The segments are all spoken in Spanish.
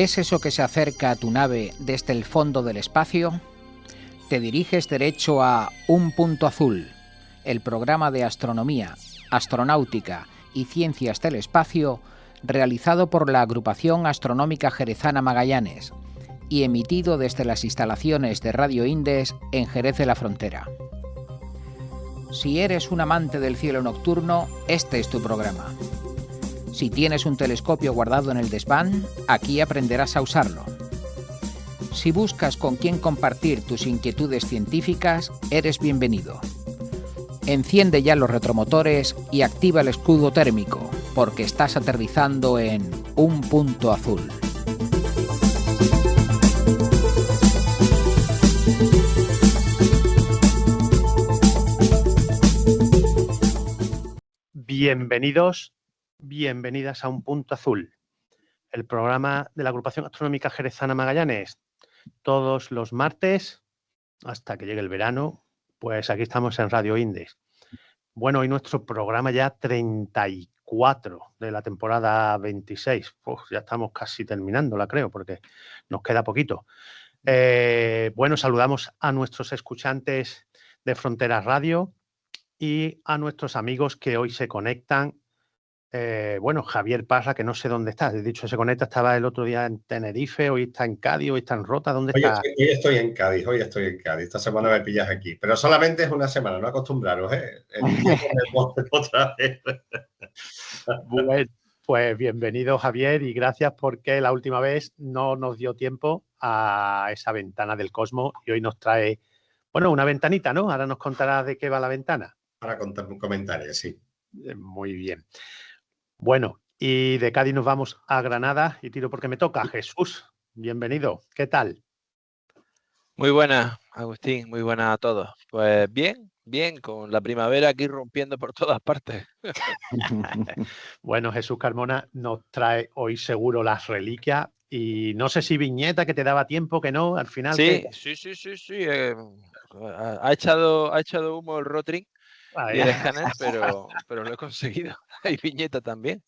¿Ves eso que se acerca a tu nave desde el fondo del espacio? Te diriges derecho a Un Punto Azul, el programa de astronomía, astronáutica y ciencias del espacio realizado por la Agrupación Astronómica Jerezana Magallanes y emitido desde las instalaciones de Radio Indes en Jerez de la Frontera. Si eres un amante del cielo nocturno, este es tu programa. Si tienes un telescopio guardado en el desván, aquí aprenderás a usarlo. Si buscas con quién compartir tus inquietudes científicas, eres bienvenido. Enciende ya los retromotores y activa el escudo térmico, porque estás aterrizando en Un Punto Azul. Bienvenidos, bienvenidas a Un Punto Azul, el programa de la Agrupación Astronómica Jerezana Magallanes. Todos los martes, hasta que llegue el verano, pues aquí estamos en Radio Indes. Bueno, hoy nuestro programa ya 34 de la temporada 26. Ya estamos casi terminándola, creo, porque nos queda poquito. Bueno, saludamos a nuestros escuchantes de Fronteras Radio y a nuestros amigos que hoy se conectan. Bueno, Javier Parra, que no sé dónde está. De dicho, se conecta, estaba el otro día en Tenerife, hoy está en Cádiz, hoy está en Rota. ¿Dónde está? Hoy estoy en Cádiz. Esta semana me pillas aquí. Pero solamente es una semana, no acostumbraros, ¿eh? El día que me pongo otra vez. Bueno, pues bienvenido, Javier, y gracias porque la última vez no nos dio tiempo a esa ventana del cosmos y hoy nos trae, bueno, una ventanita, ¿no? Ahora nos contarás de qué va la ventana. Para contar un comentario, sí. Muy bien. Bueno, y de Cádiz nos vamos a Granada y tiro porque me toca. Jesús, bienvenido. ¿Qué tal? Muy buena, Agustín, muy buena a todos. Pues bien, con la primavera aquí rompiendo por todas partes. Bueno, Jesús Carmona nos trae hoy seguro las reliquias y no sé si viñeta, que te daba tiempo, que no, al final. Sí. Ha echado humo el Rotring y el escáner, pero lo he conseguido. Hay viñeta también.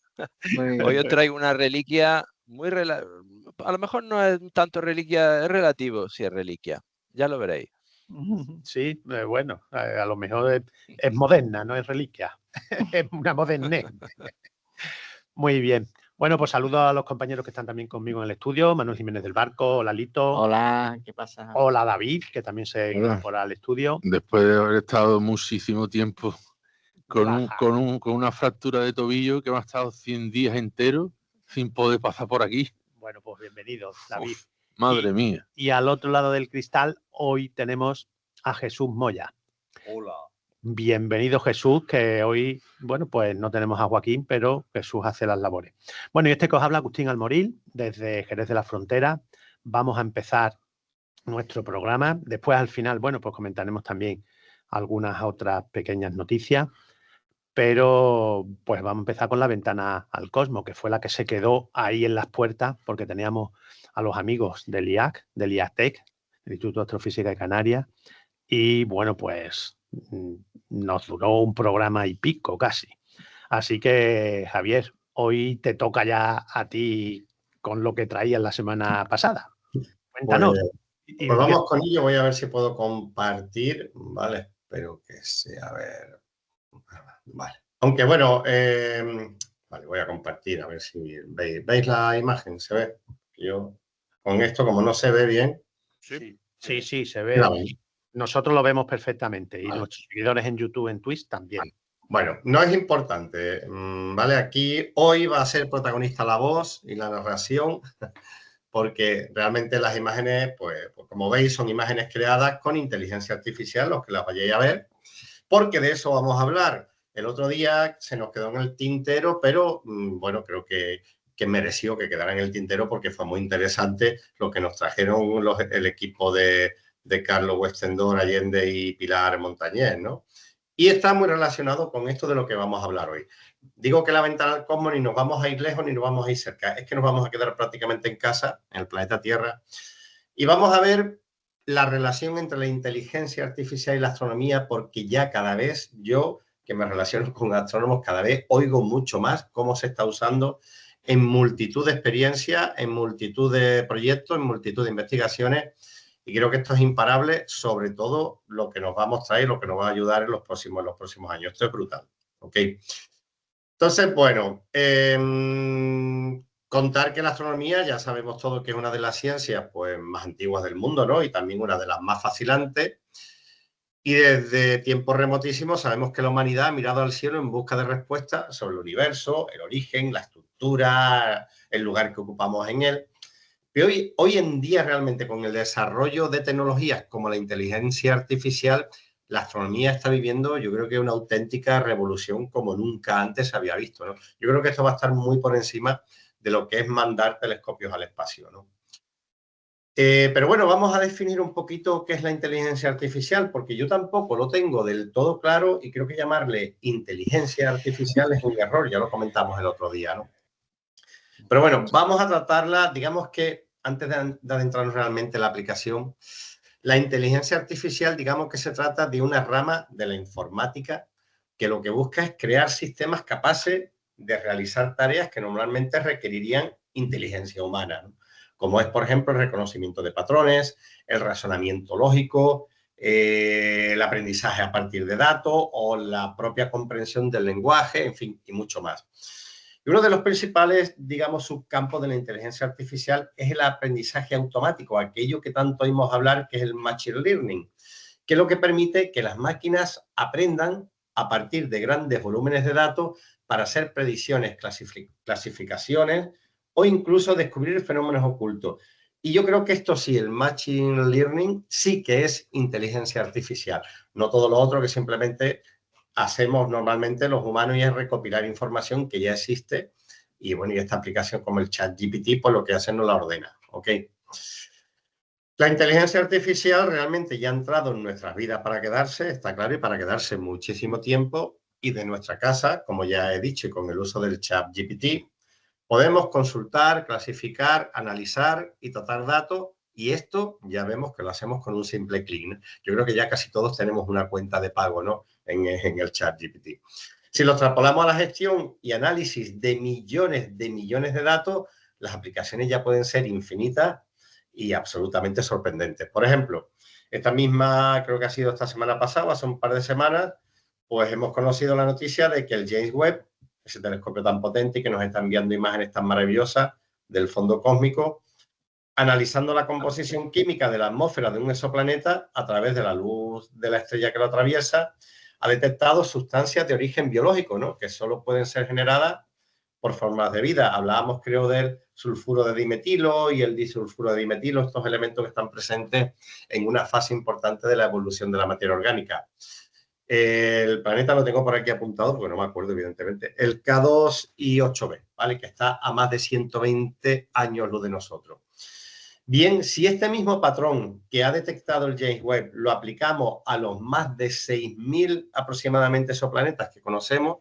Hoy os traigo una reliquia a lo mejor no es tanto reliquia, es relativo si es reliquia. Ya lo veréis. Sí, bueno, a lo mejor es moderna, no es reliquia. Es una modernez. Muy bien. Bueno, pues saludo a los compañeros que están también conmigo en el estudio. Manuel Jiménez del Barco, hola Lito. Hola, ¿qué pasa? Hola David, que también se incorpora al estudio. Después de haber estado muchísimo tiempo con una fractura de tobillo que me ha estado 100 días enteros sin poder pasar por aquí. Bueno, pues bienvenido, David. Madre mía. Y al otro lado del cristal hoy tenemos a Jesús Moya. Hola. Bienvenido, Jesús, que hoy, bueno, pues no tenemos a Joaquín, pero Jesús hace las labores. Bueno, y este que os habla, Agustín Almoril, desde Jerez de la Frontera. Vamos a empezar nuestro programa. Después, al final, bueno, pues comentaremos también algunas otras pequeñas noticias. Pero, pues vamos a empezar con la ventana al cosmos, que fue la que se quedó ahí en las puertas, porque teníamos a los amigos del IAC, del IATEC, el Instituto de Astrofísica de Canarias, y bueno, pues nos duró un programa y pico casi. Así que, Javier, hoy te toca ya a ti con lo que traías la semana pasada. Cuéntanos. Pues vamos con ello, voy a ver si puedo compartir, ¿vale? Espero que sea, a ver... Vale. Aunque bueno, vale, voy a compartir, a ver si veis la imagen, ¿se ve? Yo con esto, como no se ve bien... Sí, se ve. Nosotros lo vemos perfectamente y nuestros seguidores en YouTube, en Twitch también. Bueno, no es importante, ¿vale? Aquí hoy va a ser protagonista la voz y la narración, porque realmente las imágenes, pues como veis, son imágenes creadas con inteligencia artificial, los que las vayáis a ver, porque de eso vamos a hablar. El otro día se nos quedó en el tintero, pero bueno, creo que mereció que quedara en el tintero porque fue muy interesante lo que nos trajeron el equipo de Carlos Westendor Allende y Pilar Montañés, ¿no? Y está muy relacionado con esto de lo que vamos a hablar hoy. Digo que la ventana al cosmos ni nos vamos a ir lejos ni nos vamos a ir cerca. Es que nos vamos a quedar prácticamente en casa, en el planeta Tierra, y vamos a ver la relación entre la inteligencia artificial y la astronomía, porque ya cada vez yo, que me relaciono con astrónomos, cada vez oigo mucho más cómo se está usando en multitud de experiencias, en multitud de proyectos, en multitud de investigaciones, y creo que esto es imparable, sobre todo lo que nos va a mostrar y lo que nos va a ayudar en los próximos años. Esto es brutal, ¿ok? Entonces, bueno, contar que la astronomía, ya sabemos todos que es una de las ciencias pues, más antiguas del mundo, ¿no? Y también una de las más fascinantes. Y desde tiempos remotísimos sabemos que la humanidad ha mirado al cielo en busca de respuestas sobre el universo, el origen, la estructura, el lugar que ocupamos en él. Pero hoy en día realmente con el desarrollo de tecnologías como la inteligencia artificial, la astronomía está viviendo, yo creo que una auténtica revolución como nunca antes se había visto, ¿no? Yo creo que esto va a estar muy por encima de lo que es mandar telescopios al espacio, ¿no? Pero bueno, vamos a definir un poquito qué es la inteligencia artificial, porque yo tampoco lo tengo del todo claro y creo que llamarle inteligencia artificial es un error, ya lo comentamos el otro día, ¿no? Pero bueno, vamos a tratarla, digamos que antes de adentrarnos realmente en la aplicación, la inteligencia artificial, digamos que se trata de una rama de la informática que lo que busca es crear sistemas capaces de realizar tareas que normalmente requerirían inteligencia humana, ¿no? Como es, por ejemplo, el reconocimiento de patrones, el razonamiento lógico, el aprendizaje a partir de datos o la propia comprensión del lenguaje, en fin, y mucho más. Y uno de los principales, digamos, subcampos de la inteligencia artificial es el aprendizaje automático, aquello que tanto oímos hablar, que es el machine learning, que es lo que permite que las máquinas aprendan a partir de grandes volúmenes de datos para hacer predicciones, clasificaciones o incluso descubrir fenómenos ocultos. Y yo creo que esto sí, el machine learning, sí que es inteligencia artificial, no todo lo otro que simplemente hacemos normalmente los humanos y es recopilar información que ya existe y bueno, y esta aplicación como el ChatGPT, pues lo que hace nos la ordena, ¿ok? La inteligencia artificial realmente ya ha entrado en nuestras vidas para quedarse, está claro, y para quedarse muchísimo tiempo, y de nuestra casa, como ya he dicho, y con el uso del ChatGPT, podemos consultar, clasificar, analizar y tratar datos, y esto ya vemos que lo hacemos con un simple clic, ¿no? Yo creo que ya casi todos tenemos una cuenta de pago, ¿no? En el ChatGPT. Si lo extrapolamos a la gestión y análisis de millones de datos, las aplicaciones ya pueden ser infinitas y absolutamente sorprendentes. Por ejemplo, esta misma, creo que ha sido esta semana pasada, hace un par de semanas, pues hemos conocido la noticia de que el James Webb, ese telescopio tan potente y que nos está enviando imágenes tan maravillosas del fondo cósmico, analizando la composición química de la atmósfera de un exoplaneta a través de la luz de la estrella que lo atraviesa, ha detectado sustancias de origen biológico, ¿no? Que solo pueden ser generadas por formas de vida. Hablábamos, creo, del sulfuro de dimetilo y el disulfuro de dimetilo, estos elementos que están presentes en una fase importante de la evolución de la materia orgánica. El planeta lo tengo por aquí apuntado porque no me acuerdo, evidentemente. El K2 y 8b, ¿vale? Que está a más de 120 años luz de nosotros. Bien, si este mismo patrón que ha detectado el James Webb lo aplicamos a los más de 6.000 aproximadamente exoplanetas que conocemos,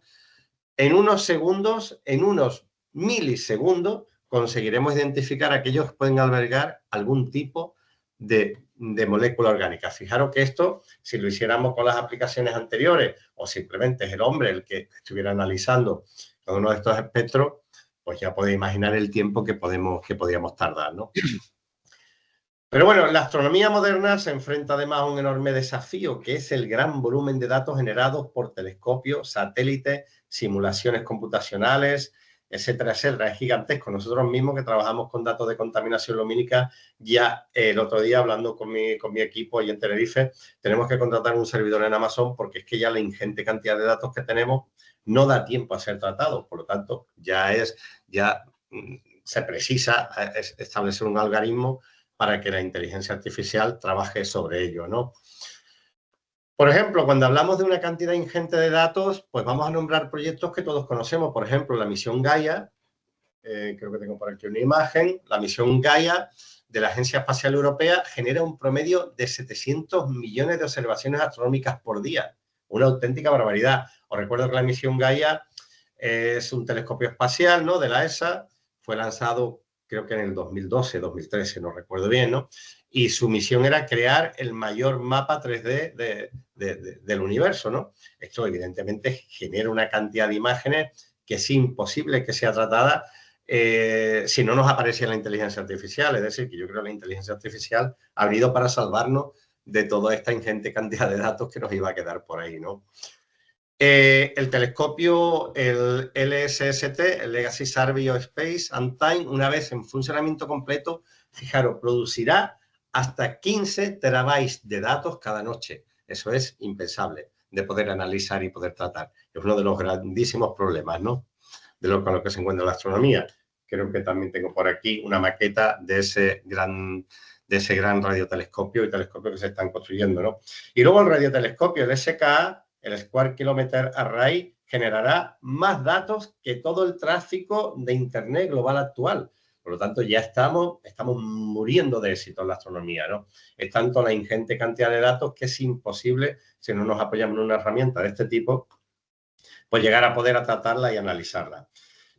en unos segundos, en unos milisegundos, conseguiremos identificar aquellos que pueden albergar algún tipo de molécula orgánica. Fijaros que esto, si lo hiciéramos con las aplicaciones anteriores o simplemente es el hombre el que estuviera analizando cada uno de estos espectros, pues ya podéis imaginar el tiempo que podríamos tardar, ¿no? Pero bueno, la astronomía moderna se enfrenta además a un enorme desafío, que es el gran volumen de datos generados por telescopios, satélites, simulaciones computacionales, etcétera, etcétera. Es gigantesco. Nosotros mismos que trabajamos con datos de contaminación lumínica, ya el otro día hablando con mi equipo y en Tenerife, tenemos que contratar un servidor en Amazon porque es que ya la ingente cantidad de datos que tenemos no da tiempo a ser tratados. Por lo tanto, ya se precisa establecer un algoritmo para que la inteligencia artificial trabaje sobre ello, ¿no? Por ejemplo, cuando hablamos de una cantidad ingente de datos, pues vamos a nombrar proyectos que todos conocemos. Por ejemplo, la misión Gaia, creo que tengo por aquí una imagen, la misión Gaia de la Agencia Espacial Europea genera un promedio de 700 millones de observaciones astronómicas por día. Una auténtica barbaridad. Os recuerdo que la misión Gaia es un telescopio espacial, ¿no? De la ESA, fue lanzado creo que en el 2012, 2013, no recuerdo bien, ¿no? Y su misión era crear el mayor mapa 3D del universo, ¿no? Esto evidentemente genera una cantidad de imágenes que es imposible que sea tratada si no nos aparecía la inteligencia artificial. Es decir, que yo creo que la inteligencia artificial ha venido para salvarnos de toda esta ingente cantidad de datos que nos iba a quedar por ahí, ¿no? El telescopio, el LSST, el Legacy Survey of Space and Time, una vez en funcionamiento completo, fijaros, producirá hasta 15 terabytes de datos cada noche. Eso es impensable de poder analizar y poder tratar. Es uno de los grandísimos problemas, ¿no? Con lo que se encuentra la astronomía. Creo que también tengo por aquí una maqueta de ese gran radiotelescopio y telescopio que se están construyendo, ¿no? Y luego el radiotelescopio, el SKA, el Square Kilometer Array, generará más datos que todo el tráfico de Internet global actual. Por lo tanto, ya estamos muriendo de éxito en la astronomía, ¿no? Es tanto la ingente cantidad de datos que es imposible, si no nos apoyamos en una herramienta de este tipo, pues llegar a poder tratarla y analizarla.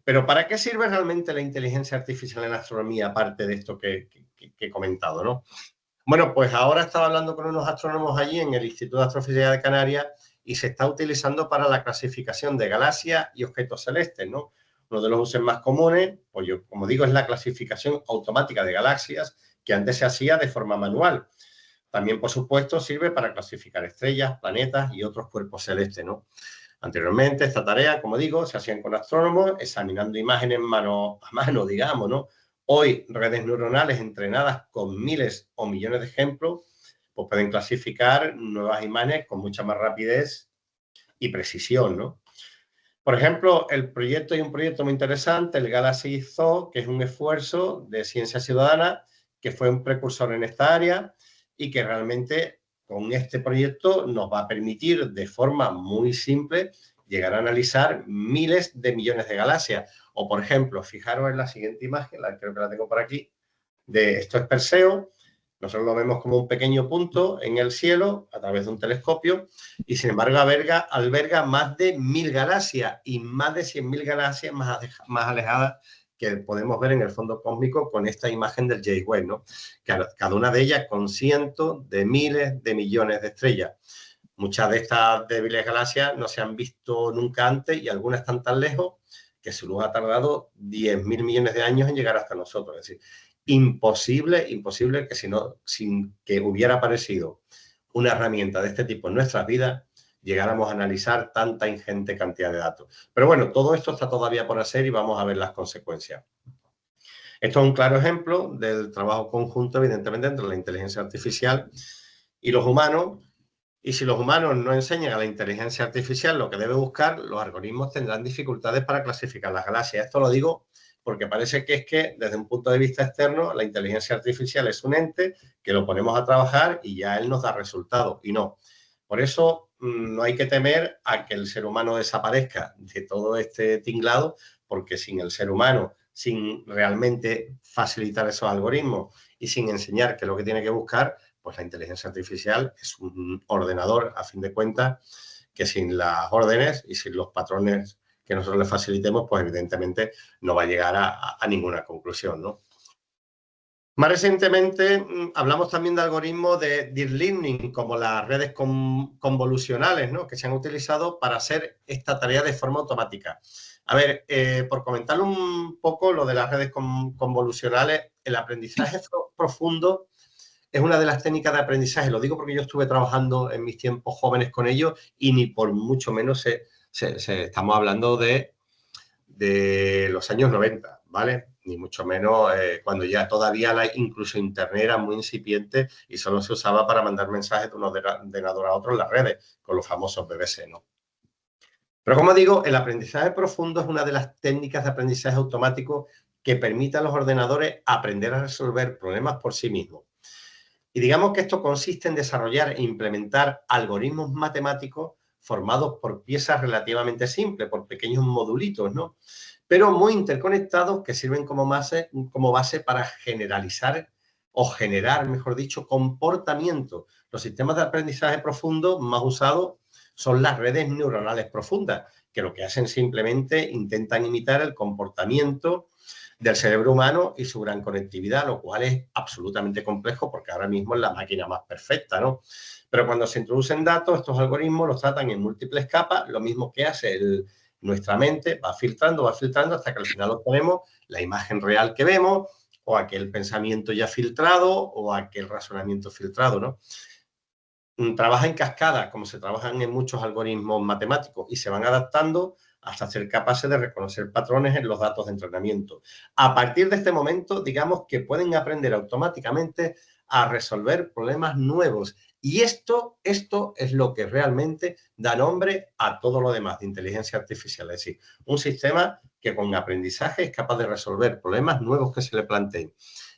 Pero ¿para qué sirve realmente la inteligencia artificial en la astronomía, aparte de esto que he comentado, ¿no? Bueno, pues ahora estaba hablando con unos astrónomos allí en el Instituto de Astrofísica de Canarias y se está utilizando para la clasificación de galaxias y objetos celestes, ¿no? Uno de los usos más comunes, pues yo, como digo, es la clasificación automática de galaxias, que antes se hacía de forma manual. También, por supuesto, sirve para clasificar estrellas, planetas y otros cuerpos celestes, ¿no? Anteriormente, esta tarea, como digo, se hacían con astrónomos, examinando imágenes mano a mano, digamos, ¿no? Hoy, redes neuronales entrenadas con miles o millones de ejemplos, pues pueden clasificar nuevas imágenes con mucha más rapidez y precisión, ¿no? Por ejemplo, un proyecto muy interesante, el Galaxy Zoo, que es un esfuerzo de ciencia ciudadana, que fue un precursor en esta área y que realmente con este proyecto nos va a permitir de forma muy simple llegar a analizar miles de millones de galaxias. O, por ejemplo, fijaros en la siguiente imagen, creo que la tengo por aquí, esto es Perseo. Nosotros lo vemos como un pequeño punto en el cielo a través de un telescopio y, sin embargo, alberga más de 1000 galaxias y más de 100.000 galaxias más alejadas que podemos ver en el fondo cósmico con esta imagen del James Webb, ¿no? Cada una de ellas con cientos de miles de millones de estrellas. Muchas de estas débiles galaxias no se han visto nunca antes y algunas están tan lejos que su luz ha tardado 10.000 millones de años en llegar hasta nosotros. Es decir, imposible que sin que hubiera aparecido una herramienta de este tipo en nuestras vidas, llegáramos a analizar tanta ingente cantidad de datos. Pero bueno, todo esto está todavía por hacer y vamos a ver las consecuencias. Esto es un claro ejemplo del trabajo conjunto, evidentemente, entre la inteligencia artificial y los humanos. Y si los humanos no enseñan a la inteligencia artificial lo que debe buscar, los algoritmos tendrán dificultades para clasificar las galaxias. Esto lo digo porque parece que desde un punto de vista externo, la inteligencia artificial es un ente que lo ponemos a trabajar y ya él nos da resultados. Y no. Por eso no hay que temer a que el ser humano desaparezca de todo este tinglado, porque sin el ser humano, sin realmente facilitar esos algoritmos y sin enseñar qué es lo que tiene que buscar, pues la inteligencia artificial es un ordenador, a fin de cuentas, que sin las órdenes y sin los patrones que nosotros le facilitemos, pues evidentemente no va a llegar a ninguna conclusión, ¿no? Más recientemente hablamos también de algoritmos de deep learning, como las redes convolucionales, ¿no? Que se han utilizado para hacer esta tarea de forma automática. A ver, por comentarle un poco lo de las redes convolucionales, el aprendizaje profundo es una de las técnicas de aprendizaje. Lo digo porque yo estuve trabajando en mis tiempos jóvenes con ellos y ni por mucho menos estamos hablando de los años 90, ¿vale? Ni mucho menos cuando ya todavía incluso Internet era muy incipiente y solo se usaba para mandar mensajes de un ordenador a otro en las redes, con los famosos BBC, ¿no? Pero como digo, el aprendizaje profundo es una de las técnicas de aprendizaje automático que permite a los ordenadores aprender a resolver problemas por sí mismos. Y digamos que esto consiste en desarrollar e implementar algoritmos matemáticos formados por piezas relativamente simples, por pequeños modulitos, ¿no? Pero muy interconectados que sirven como base para generalizar o generar, mejor dicho, comportamiento. Los sistemas de aprendizaje profundo más usados son las redes neuronales profundas, que lo que hacen simplemente intentan imitar el comportamiento del cerebro humano y su gran conectividad, lo cual es absolutamente complejo porque ahora mismo es la máquina más perfecta, ¿no? Pero cuando se introducen datos, estos algoritmos los tratan en múltiples capas, lo mismo que hace Nuestra mente va filtrando hasta que al final obtenemos la imagen real que vemos, o aquel pensamiento ya filtrado, o aquel razonamiento filtrado, ¿no? Trabaja en cascada, como se trabajan en muchos algoritmos matemáticos, y se van adaptando hasta ser capaces de reconocer patrones en los datos de entrenamiento. A partir de este momento, digamos que pueden aprender automáticamente a resolver problemas nuevos. Y esto es lo que realmente da nombre a todo lo demás de inteligencia artificial. Es decir, un sistema que con aprendizaje es capaz de resolver problemas nuevos que se le planteen.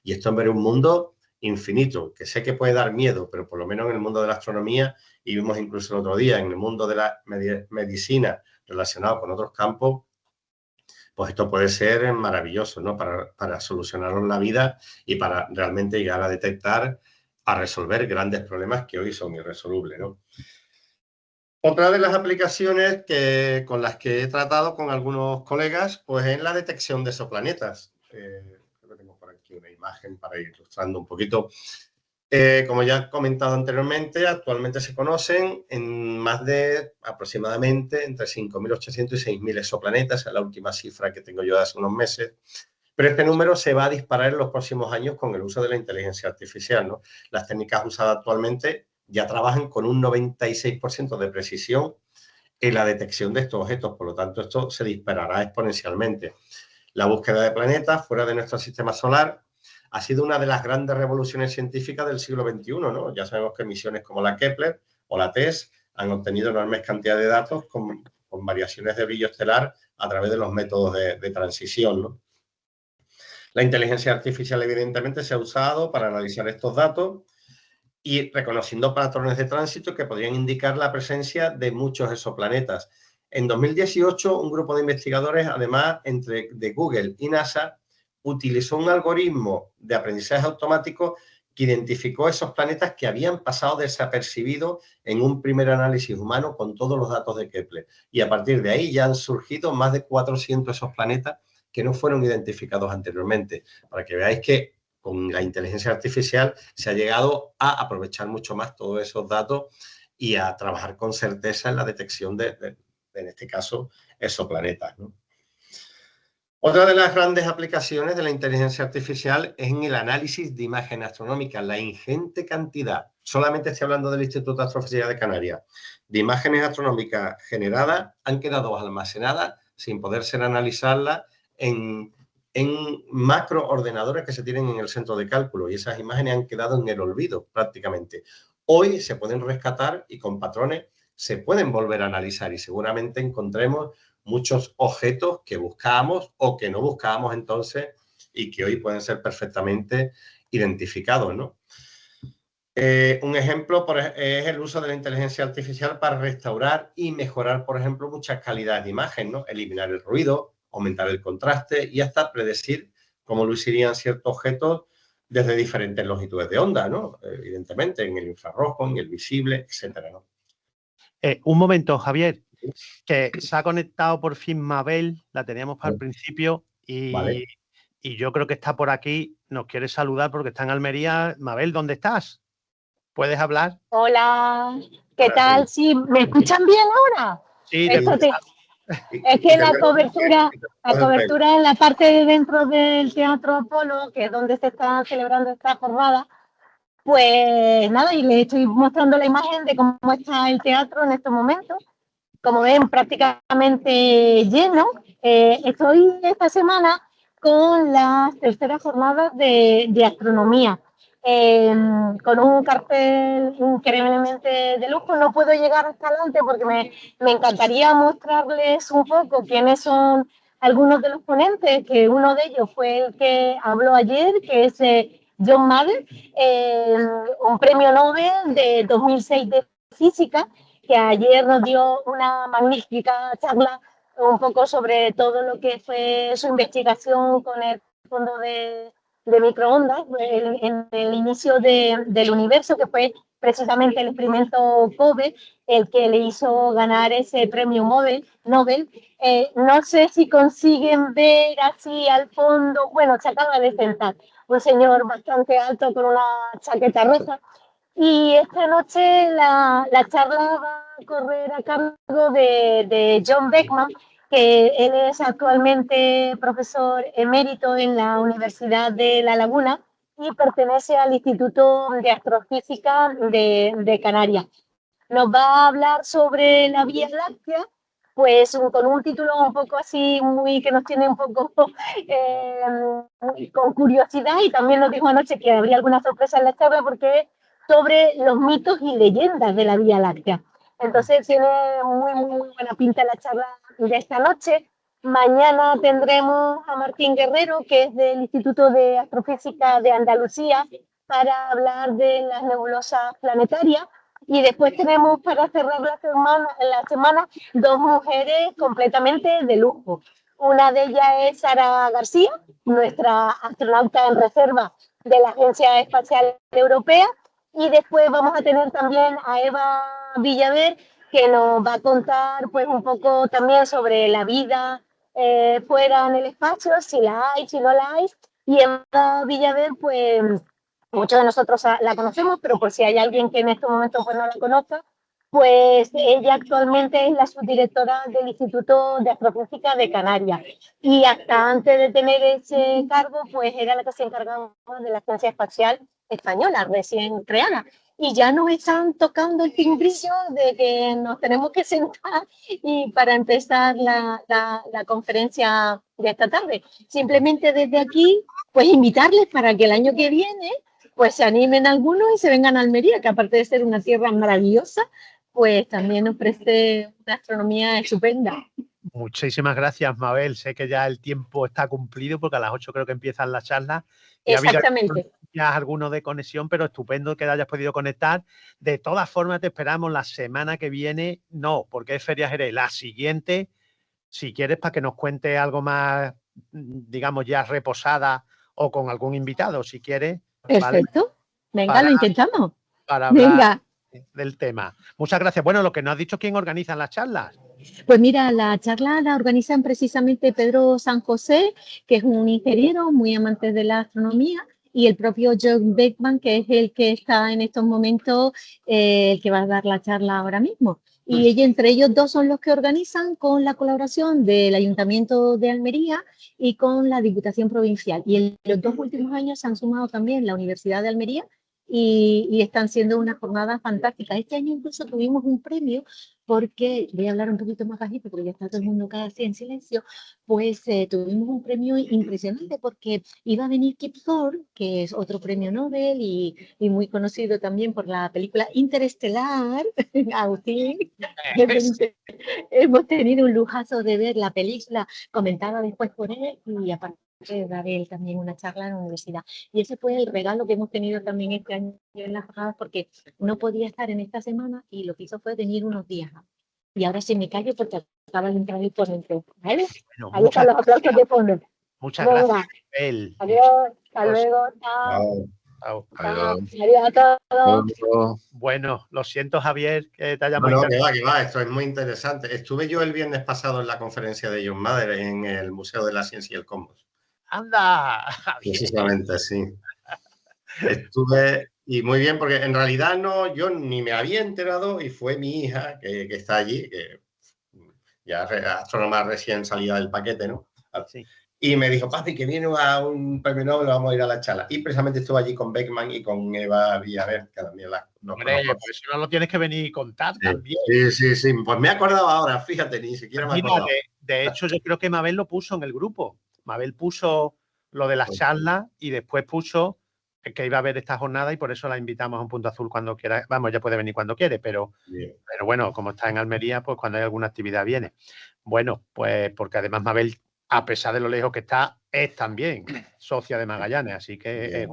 Y esto en ver un mundo infinito, que sé que puede dar miedo, pero por lo menos en el mundo de la astronomía, y vimos incluso el otro día en el mundo de la medicina relacionado con otros campos, pues esto puede ser maravilloso, ¿no? Para solucionarnos la vida y para realmente llegar a detectar, a resolver grandes problemas que hoy son irresolubles, ¿no? Otra de las aplicaciones con las que he tratado con algunos colegas, pues es la detección de exoplanetas. Creo que tengo por aquí una imagen para ir ilustrando un poquito. Como ya he comentado anteriormente, actualmente se conocen en más de aproximadamente entre 5.800 y 6.000 exoplanetas, es la última cifra que tengo yo de hace unos meses. Pero este número se va a disparar en los próximos años con el uso de la inteligencia artificial, ¿no? Las técnicas usadas actualmente ya trabajan con un 96% de precisión en la detección de estos objetos, por lo tanto esto se disparará exponencialmente. La búsqueda de planetas fuera de nuestro sistema solar ha sido una de las grandes revoluciones científicas del siglo XXI, ¿no? Ya sabemos que misiones como la Kepler o la TESS han obtenido enormes cantidades de datos con variaciones de brillo estelar a través de los métodos de transición, ¿no? La inteligencia artificial, evidentemente, se ha usado para analizar estos datos y reconociendo patrones de tránsito que podrían indicar la presencia de muchos exoplanetas. En 2018, un grupo de investigadores, además, de Google y NASA, utilizó un algoritmo de aprendizaje automático que identificó esos planetas que habían pasado desapercibidos en un primer análisis humano con todos los datos de Kepler. Y a partir de ahí ya han surgido más de 400 esos planetas que no fueron identificados anteriormente. Para que veáis que con la inteligencia artificial se ha llegado a aprovechar mucho más todos esos datos y a trabajar con certeza en la detección en este caso, exoplanetas, ¿no? Otra de las grandes aplicaciones de la inteligencia artificial es en el análisis de imágenes astronómicas, la ingente cantidad, solamente estoy hablando del Instituto de Astrofísica de Canarias, de imágenes astronómicas generadas han quedado almacenadas sin poder ser analizadas en macroordenadores que se tienen en el centro de cálculo, y esas imágenes han quedado en el olvido prácticamente. Hoy se pueden rescatar y con patrones se pueden volver a analizar y seguramente encontremos muchos objetos que buscábamos o que no buscábamos entonces y que hoy pueden ser perfectamente identificados, ¿no? Un ejemplo es el uso de la inteligencia artificial para restaurar y mejorar, por ejemplo, muchas calidades de imagen, ¿no? Eliminar el ruido, aumentar el contraste y hasta predecir cómo lucirían ciertos objetos desde diferentes longitudes de onda, ¿no? Evidentemente, en el infrarrojo, en el visible, etcétera, ¿no? Un momento, Javier, que se ha conectado por fin Mabel, la teníamos para el principio y yo creo que está por aquí, nos quiere saludar porque está en Almería. Mabel, ¿dónde estás? ¿Puedes hablar? Hola, ¿qué tal? Sí, ¿me escuchan bien ahora? Sí, Es que la cobertura en la parte de dentro del Teatro Apolo, que es donde se está celebrando esta jornada, pues nada, y les estoy mostrando la imagen de cómo está el teatro en estos momentos. Como ven, prácticamente lleno. Estoy esta semana con las terceras jornadas de astronomía, con un cartel increíblemente de lujo. No puedo llegar hasta adelante porque me encantaría mostrarles un poco quiénes son algunos de los ponentes, que uno de ellos fue el que habló ayer, que es John Madden, un premio Nobel de 2006 de física, que ayer nos dio una magnífica charla un poco sobre todo lo que fue su investigación con el fondo de microondas en el inicio del universo, que fue precisamente el experimento COBE el que le hizo ganar ese premio Nobel. No sé si consiguen ver así al fondo, bueno, se acaba de sentar un señor bastante alto con una chaqueta roja. Y esta noche la charla va a correr a cargo de John Beckman, que él es actualmente profesor emérito en la Universidad de La Laguna y pertenece al Instituto de Astrofísica de Canarias. Nos va a hablar sobre la Vía Láctea, pues con un título un poco así, que nos tiene un poco con curiosidad, y también nos dijo anoche que habría alguna sorpresa en la charla porque es sobre los mitos y leyendas de la Vía Láctea. Entonces tiene muy buena pinta la charla de esta noche. Mañana tendremos a Martín Guerrero, que es del Instituto de Astrofísica de Andalucía, para hablar de las nebulosas planetarias. Y después tenemos, para cerrar la semana, dos mujeres completamente de lujo. Una de ellas es Sara García, nuestra astronauta en reserva de la Agencia Espacial Europea. Y después vamos a tener también a Eva Villaver, que nos va a contar pues un poco también sobre la vida fuera en el espacio, si la hay, si no la hay. Y Eva Villaver, pues muchos de nosotros la conocemos, pero por si hay alguien que en estos momentos pues no la conozca, pues ella actualmente es la subdirectora del Instituto de Astrofísica de Canarias. Y hasta antes de tener ese cargo, pues era la que se encargaba de la Agencia Espacial Española, recién creada. Y ya nos están tocando el timbrillo de que nos tenemos que sentar y para empezar la conferencia de esta tarde. Simplemente desde aquí, pues invitarles para que el año que viene pues se animen algunos y se vengan a Almería, que aparte de ser una tierra maravillosa, pues también ofrece una astronomía estupenda. Muchísimas gracias, Mabel. Sé que ya el tiempo está cumplido porque a las 8 creo que empiezan las charlas. Exactamente. Ya algunos de conexión, pero estupendo que hayas podido conectar. De todas formas, te esperamos la semana que viene. No, porque es Feria Jerez. La siguiente, si quieres, para que nos cuente algo más, digamos, ya reposada o con algún invitado, si quieres. Perfecto. ¿Vale? Venga, lo intentamos. Para hablar del tema. Muchas gracias. Bueno, lo que nos has dicho, ¿quién organiza las charlas? Pues mira, la charla la organizan precisamente Pedro San José, que es un ingeniero muy amante de la astronomía, y el propio John Beckman, que es el que está en estos momentos, el que va a dar la charla ahora mismo. Y entre ellos dos son los que organizan con la colaboración del Ayuntamiento de Almería y con la Diputación Provincial. Y en los dos últimos años se han sumado también la Universidad de Almería y están siendo una jornada fantástica. Este año incluso tuvimos un premio porque, voy a hablar un poquito más bajito porque ya está todo el mundo casi en silencio, pues tuvimos un premio impresionante porque iba a venir Kip Thorne, que es otro premio Nobel y muy conocido también por la película Interestelar, Agustín. Hemos tenido un lujazo de ver la película comentada después por él y aparte dar él también una charla en la universidad. Y ese fue el regalo que hemos tenido también este año en las jornadas porque no podía estar en esta semana y lo que hizo fue venir unos días. Y ahora sí me callo porque acaba de entrar el ponente. ¿Vale? Bueno, ahí están los aplausos de fondo. Muchas gracias, Mabel. Adiós, hasta luego. Chao. Chao. Adiós a todos. Bueno, lo siento, Javier, que te hayamos que va, esto es muy interesante. Estuve yo el viernes pasado en la conferencia de John Mather en el Museo de la Ciencia y el Cosmos. ¡Anda! Precisamente, sí. Estuve, y muy bien, porque en realidad no, yo ni me había enterado y fue mi hija que está allí, que ya astrónoma recién salida del paquete, ¿no? Sí. Y me dijo, papi, que viene a un premio Nobel, vamos a ir a la charla. Y precisamente estuve allí con Beckman y con Eva Villaver, que también Hombre, por eso no lo tienes que venir y contar también. Sí. Pues me he acordado ahora, fíjate, ni siquiera me he acordado. De hecho, yo creo que Mabel lo puso en el grupo. Mabel puso lo de las charlas y después puso que iba a haber esta jornada y por eso la invitamos a Un Punto Azul cuando quiera. Vamos, ya puede venir cuando quiere, pero bueno, como está en Almería, pues cuando hay alguna actividad viene. Bueno, pues porque además Mabel, a pesar de lo lejos que está, es también socia de Magallanes, así que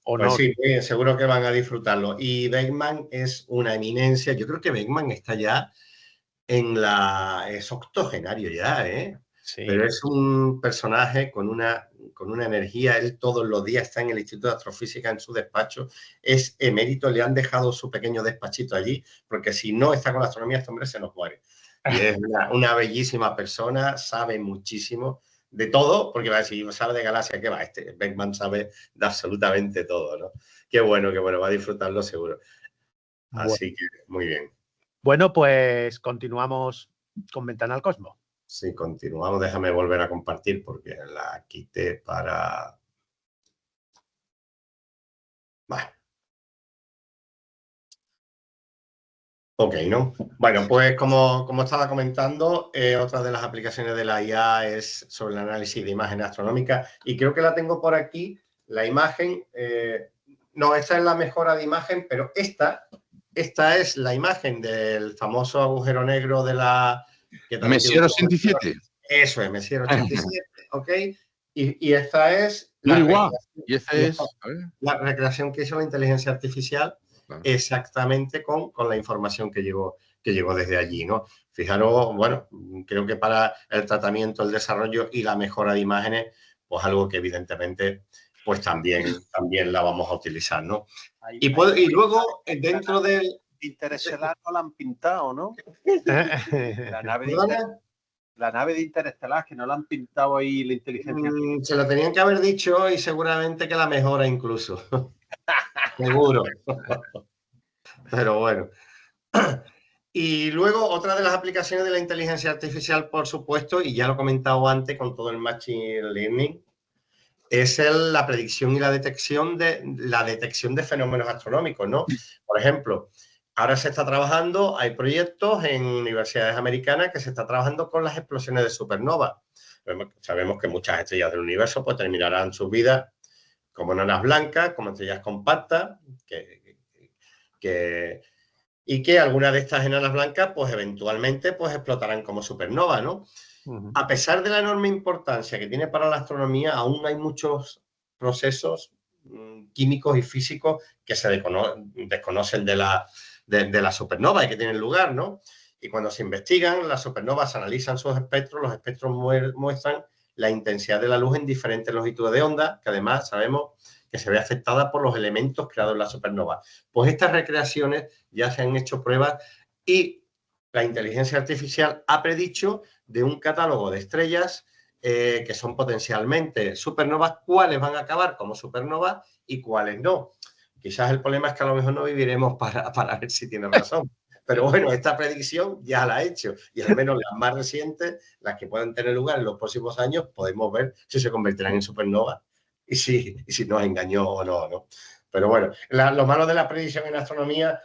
honor. Pues sí, seguro que van a disfrutarlo. Y Beckman es una eminencia. Yo creo que Beckman está ya es octogenario ya, ¿eh? Sí. Pero es un personaje con una energía. Él todos los días está en el Instituto de Astrofísica en su despacho. Es emérito, le han dejado su pequeño despachito allí, porque si no está con la astronomía, este hombre se nos muere. Y es una bellísima persona, sabe muchísimo de todo, porque va a decir, sabe de galaxia, ¿qué va? Beckman sabe de absolutamente todo, ¿no? Qué bueno, va a disfrutarlo seguro. Así que, muy bien. Bueno, pues continuamos con Ventana al Cosmos. si continuamos, déjame volver a compartir porque la quité para... Vale. Ok, ¿no? Bueno, pues como estaba comentando, otra de las aplicaciones de la IA es sobre el análisis de imágenes astronómicas y creo que la tengo por aquí, la imagen, no, esta es la mejora de imagen, pero esta es la imagen del famoso agujero negro de la... Messier 87. Eso es, Messier 87, ok. Y esta es la recreación que hizo la inteligencia artificial exactamente con la información que llegó desde allí, ¿no? Fijaros, bueno, creo que para el tratamiento, el desarrollo y la mejora de imágenes, pues algo que evidentemente pues también la vamos a utilizar, ¿no? Y luego dentro del... Interestelar no la han pintado, ¿no? La nave de Interestelar, que no la han pintado ahí la inteligencia. Se lo tenían que haber dicho y seguramente que la mejora incluso. Seguro. Pero bueno. Y luego otra de las aplicaciones de la inteligencia artificial, por supuesto, y ya lo he comentado antes con todo el Machine Learning, es la predicción y la detección de fenómenos astronómicos, ¿no? Por ejemplo, ahora se está trabajando, hay proyectos en universidades americanas que se está trabajando con las explosiones de supernova. Sabemos que muchas estrellas del universo pues terminarán sus vidas como enanas blancas, como estrellas compactas, y que algunas de estas enanas blancas pues eventualmente pues explotarán como supernova, ¿no? A pesar de la enorme importancia que tiene para la astronomía, aún hay muchos procesos químicos y físicos que se desconocen de la supernova y que tienen lugar, ¿no? Y cuando se investigan, las supernovas se analizan sus espectros, los espectros muestran la intensidad de la luz en diferentes longitudes de onda, que además sabemos que se ve afectada por los elementos creados en la supernova. Pues estas recreaciones ya se han hecho pruebas y la inteligencia artificial ha predicho de un catálogo de estrellas que son potencialmente supernovas, cuáles van a acabar como supernovas y cuáles no. Quizás el problema es que a lo mejor no viviremos para ver si tiene razón. Pero bueno, esta predicción ya la ha hecho y al menos las más recientes, las que puedan tener lugar en los próximos años, podemos ver si se convertirán en supernovas y si nos engañó o no, ¿no? Pero bueno, lo malo de la predicción en astronomía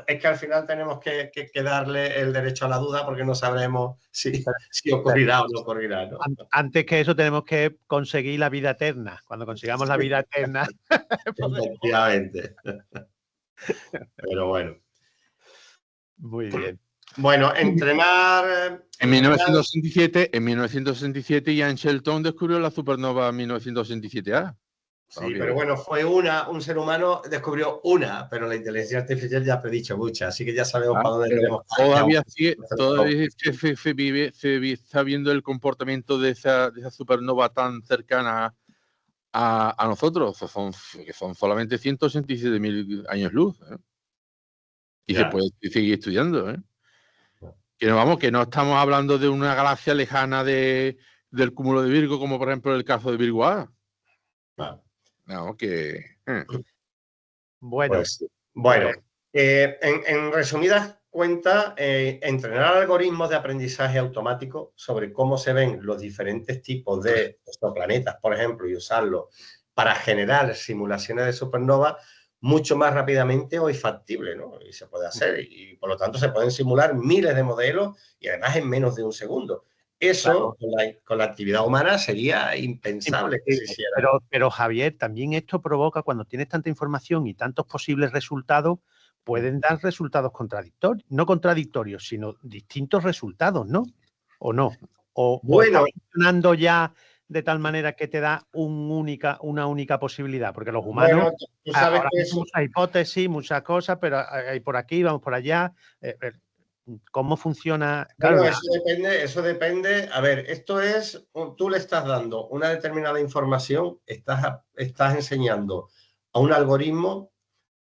es que al final tenemos que darle el derecho a la duda porque no sabremos si ocurrirá o no ocurrirá, ¿no? Antes que eso tenemos que conseguir la vida eterna. Cuando consigamos la vida eterna... Efectivamente. Pero bueno. Muy bien. Bueno, entrenar... En 1967 Ian Shelton descubrió la supernova 1967A. Sí, pero bueno, fue un ser humano descubrió una, pero la inteligencia artificial ya ha predicho muchas, así que ya sabemos para dónde tenemos. Todavía se está viendo el comportamiento de esa supernova tan cercana a nosotros, que son solamente 187.000 años luz. Y se puede seguir estudiando. Que no estamos hablando de una galaxia lejana del cúmulo de Virgo, como por ejemplo el caso de Virgo A. No, que... Bueno, pues, en resumidas cuentas, entrenar algoritmos de aprendizaje automático sobre cómo se ven los diferentes tipos de exoplanetas, por ejemplo, y usarlos para generar simulaciones de supernova mucho más rápidamente hoy factible, ¿no? Y se puede hacer y por lo tanto se pueden simular miles de modelos y además en menos de un segundo. Eso, claro, con la actividad humana sería impensable que se hiciera. Pero Javier, también esto provoca, cuando tienes tanta información y tantos posibles resultados, pueden dar resultados contradictorios, no contradictorios, sino distintos resultados, ¿no? ¿O no? O está funcionando ya de tal manera que te da una única posibilidad, porque los humanos, tú sabes que muchas hipótesis, muchas cosas, pero hay por aquí, vamos por allá. ¿Cómo funciona? Claro, eso depende. A ver, esto es, tú le estás dando una determinada información, estás enseñando a un algoritmo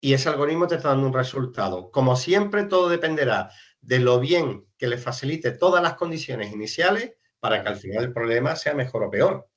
y ese algoritmo te está dando un resultado. Como siempre, todo dependerá de lo bien que le facilite todas las condiciones iniciales para que al final el problema sea mejor o peor.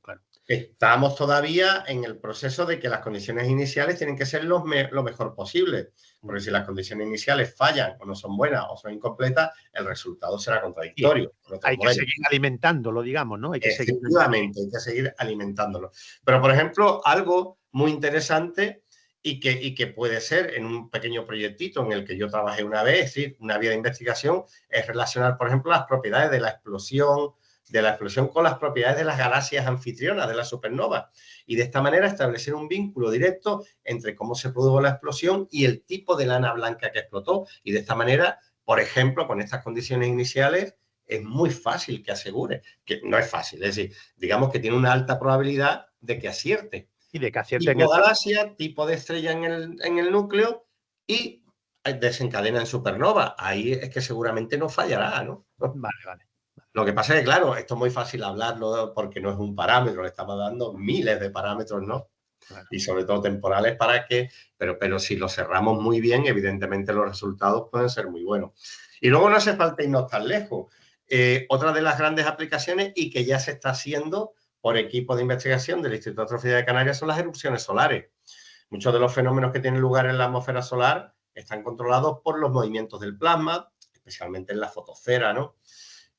Claro. Estamos todavía en el proceso de que las condiciones iniciales tienen que ser lo mejor posible. Porque si las condiciones iniciales fallan o no son buenas o son incompletas, el resultado será contradictorio. Hay que seguir alimentándolo, digamos, ¿no? Efectivamente, hay que seguir alimentándolo. Pero, por ejemplo, algo muy interesante y que puede ser en un pequeño proyectito en el que yo trabajé una vez, es decir, una vía de investigación, es relacionar, por ejemplo, las propiedades de la explosión con las propiedades de las galaxias anfitrionas, de la supernova. Y de esta manera establecer un vínculo directo entre cómo se produjo la explosión y el tipo de lana blanca que explotó. Y de esta manera, por ejemplo, con estas condiciones iniciales, es muy fácil que asegure, que no es fácil, es decir, digamos que tiene una alta probabilidad de que acierte. Y de que acierte tipo galaxia, tipo de estrella en el núcleo y desencadena en supernova. Ahí es que seguramente no fallará, ¿no? Vale. Lo que pasa es que, claro, esto es muy fácil hablarlo porque no es un parámetro, le estamos dando miles de parámetros, ¿no? Claro. Y sobre todo temporales para que, pero si lo cerramos muy bien, evidentemente los resultados pueden ser muy buenos. Y luego no hace falta irnos tan lejos. Otra de las grandes aplicaciones y que ya se está haciendo por equipo de investigación del Instituto de Astrofísica de Canarias son las erupciones solares. Muchos de los fenómenos que tienen lugar en la atmósfera solar están controlados por los movimientos del plasma, especialmente en la fotosfera, ¿no?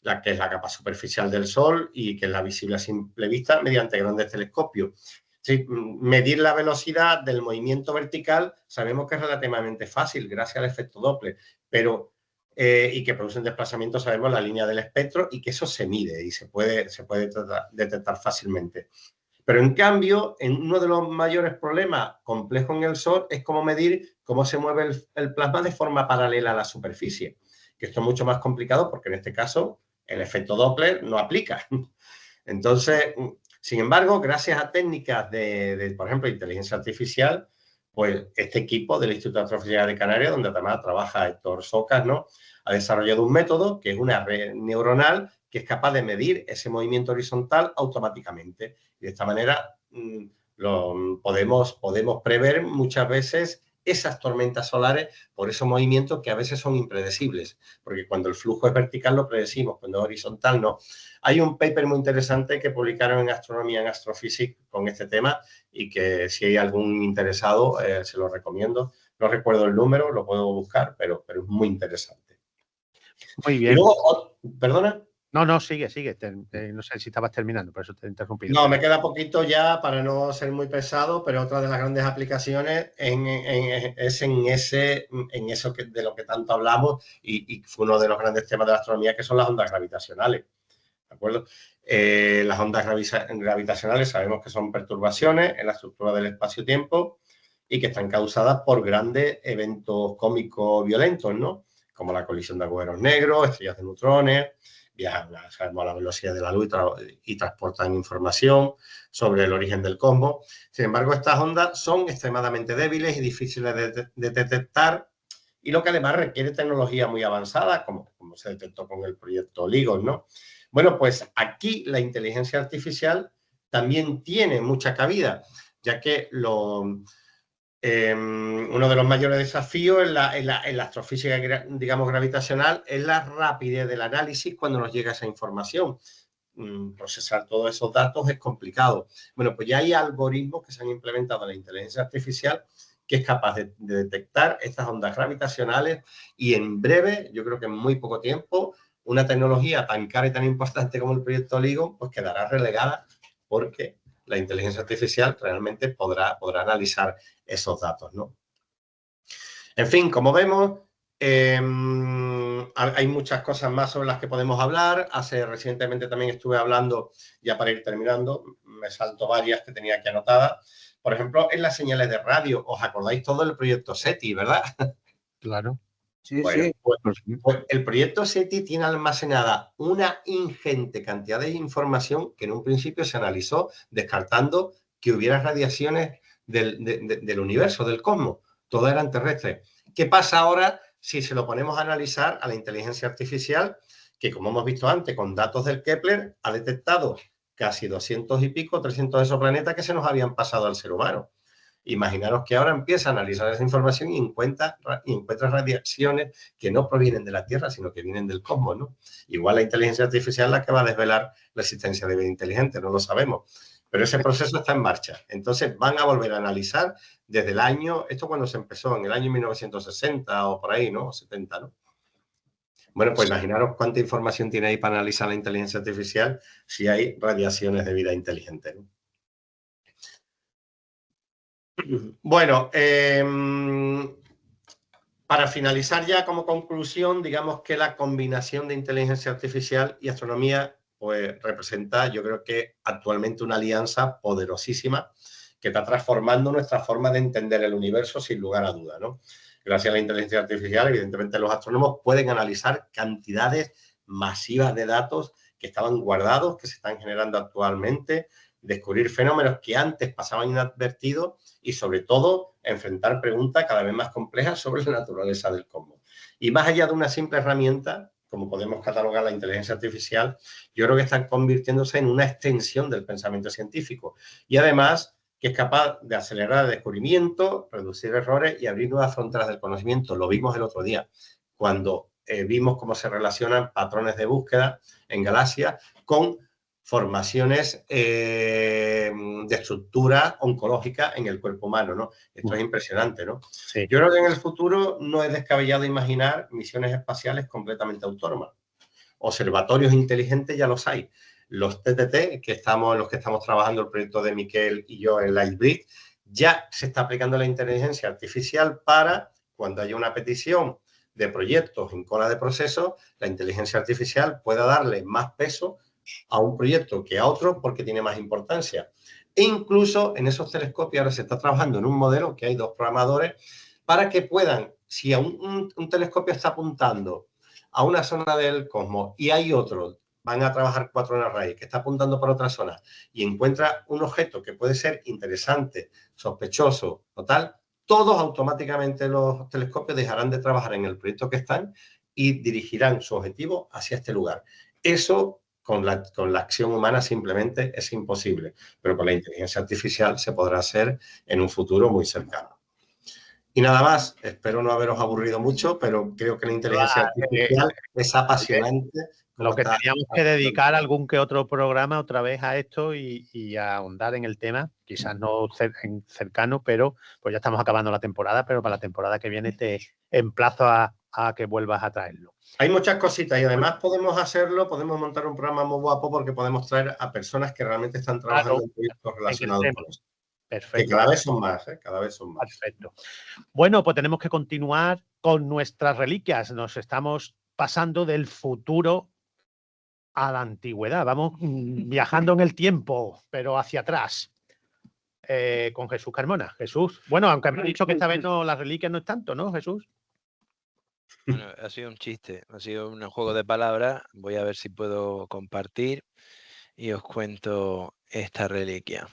La que es la capa superficial del Sol y que es la visible a simple vista mediante grandes telescopios. Sí, medir la velocidad del movimiento vertical sabemos que es relativamente fácil gracias al efecto Doppler, pero y que producen desplazamiento, sabemos la línea del espectro y que eso se mide y se puede detectar fácilmente. Pero en cambio, uno de los mayores problemas complejos en el Sol es cómo medir cómo se mueve el plasma de forma paralela a la superficie, que esto es mucho más complicado porque en este caso el efecto Doppler no aplica. Entonces, sin embargo, gracias a técnicas de por ejemplo, inteligencia artificial, pues este equipo del Instituto de Astrofísica de Canarias, donde además trabaja Héctor Socas, ¿no?, ha desarrollado un método que es una red neuronal que es capaz de medir ese movimiento horizontal automáticamente. Y de esta manera podemos prever muchas veces esas tormentas solares por esos movimientos que a veces son impredecibles, porque cuando el flujo es vertical lo predecimos, cuando es horizontal no. Hay un paper muy interesante que publicaron en Astronomía, en Astrophysics, con este tema y que si hay algún interesado se lo recomiendo. No recuerdo el número, lo puedo buscar, pero es muy interesante. Muy bien. Y luego, ¿perdona? No, sigue. No sé si estabas terminando, por eso te he interrumpido. No, me queda poquito ya para no ser muy pesado, pero otra de las grandes aplicaciones es en eso de lo que tanto hablamos y fue uno de los grandes temas de la astronomía, que son las ondas gravitacionales. ¿De acuerdo? Las ondas gravitacionales sabemos que son perturbaciones en la estructura del espacio-tiempo y que están causadas por grandes eventos cósmicos violentos, ¿no? Como la colisión de agujeros negros, estrellas de neutrones, viajan sabemos, a la velocidad de la luz y transportan información sobre el origen del cosmos. Sin embargo, estas ondas son extremadamente débiles y difíciles de detectar y lo que además requiere tecnología muy avanzada, como se detectó con el proyecto LIGO, ¿no? Bueno, pues aquí la inteligencia artificial también tiene mucha cabida, ya que uno de los mayores desafíos en la astrofísica, digamos, gravitacional es la rapidez del análisis cuando nos llega esa información. Procesar todos esos datos es complicado. Bueno, pues ya hay algoritmos que se han implementado en la inteligencia artificial que es capaz de detectar estas ondas gravitacionales y en breve, yo creo que en muy poco tiempo, una tecnología tan cara y tan importante como el proyecto LIGO, pues quedará relegada porque la inteligencia artificial realmente podrá analizar esos datos, ¿no? En fin, como vemos, hay muchas cosas más sobre las que podemos hablar. Recientemente también estuve hablando, ya para ir terminando, me salto varias que tenía aquí anotadas. Por ejemplo, en las señales de radio, ¿os acordáis todo del proyecto SETI, verdad? Claro. Sí, bueno, sí. Pues el proyecto SETI tiene almacenada una ingente cantidad de información que en un principio se analizó descartando que hubiera radiaciones del universo, del cosmos. Todas eran terrestres. ¿Qué pasa ahora si se lo ponemos a analizar a la inteligencia artificial que, como hemos visto antes, con datos del Kepler, ha detectado casi 200 y pico, 300 exoplanetas que se nos habían pasado al ser humano? Imaginaros que ahora empieza a analizar esa información y encuentra radiaciones que no provienen de la Tierra, sino que vienen del cosmos, ¿no? Igual la inteligencia artificial es la que va a desvelar la existencia de vida inteligente, no lo sabemos. Pero ese proceso está en marcha. Entonces van a volver a analizar desde el año, esto cuando se empezó, en el año 1960 o por ahí, ¿no? 70, ¿no? Bueno, pues imaginaros cuánta información tiene ahí para analizar la inteligencia artificial si hay radiaciones de vida inteligente, ¿no? Bueno, para finalizar ya como conclusión, digamos que la combinación de inteligencia artificial y astronomía pues representa, yo creo que actualmente una alianza poderosísima que está transformando nuestra forma de entender el universo sin lugar a duda, ¿no? Gracias a la inteligencia artificial, evidentemente los astrónomos pueden analizar cantidades masivas de datos que estaban guardados, que se están generando actualmente, descubrir fenómenos que antes pasaban inadvertidos y, sobre todo, enfrentar preguntas cada vez más complejas sobre la naturaleza del cosmos. Y más allá de una simple herramienta, como podemos catalogar la inteligencia artificial, yo creo que están convirtiéndose en una extensión del pensamiento científico. Y además, que es capaz de acelerar el descubrimiento, reducir errores y abrir nuevas fronteras del conocimiento. Lo vimos el otro día, cuando vimos cómo se relacionan patrones de búsqueda en galaxias con formaciones de estructura oncológica en el cuerpo humano, ¿no? Esto es impresionante, ¿no? Sí. Yo creo que en el futuro no es descabellado imaginar misiones espaciales completamente autónomas. Observatorios inteligentes ya los hay. Los TTT, en los que estamos trabajando el proyecto de Miquel y yo en Lightbridge, ya se está aplicando la inteligencia artificial para, cuando haya una petición de proyectos en cola de proceso, la inteligencia artificial pueda darle más peso a un proyecto que a otro porque tiene más importancia. E incluso en esos telescopios ahora se está trabajando en un modelo que hay dos programadores para que puedan, si a un telescopio está apuntando a una zona del cosmos y hay otro, van a trabajar 4 en array, que está apuntando para otra zona y encuentra un objeto que puede ser interesante, sospechoso o tal, todos automáticamente los telescopios dejarán de trabajar en el proyecto que están y dirigirán su objetivo hacia este lugar. Eso con la acción humana simplemente es imposible, pero con la inteligencia artificial se podrá hacer en un futuro muy cercano. Y nada más, espero no haberos aburrido mucho, pero creo que la inteligencia artificial es apasionante. Lo que teníamos que dedicar algún que otro programa otra vez a esto y a ahondar en el tema, quizás no cercano, pero pues ya estamos acabando la temporada, pero para la temporada que viene te emplazo a que vuelvas a traerlo. Hay muchas cositas y además podemos montar un programa muy guapo porque podemos traer a personas que realmente están trabajando en proyectos relacionados con eso. Perfecto. Que cada vez son más, cada vez son más. Perfecto. Bueno, pues tenemos que continuar con nuestras reliquias. Nos estamos pasando del futuro a la antigüedad. Vamos viajando en el tiempo, pero hacia atrás. Con Jesús Carmona. Jesús, bueno, aunque me he dicho que esta vez no, las reliquias no es tanto, ¿no, Jesús? Bueno, ha sido un chiste, ha sido un juego de palabras. Voy a ver si puedo compartir y os cuento esta reliquia.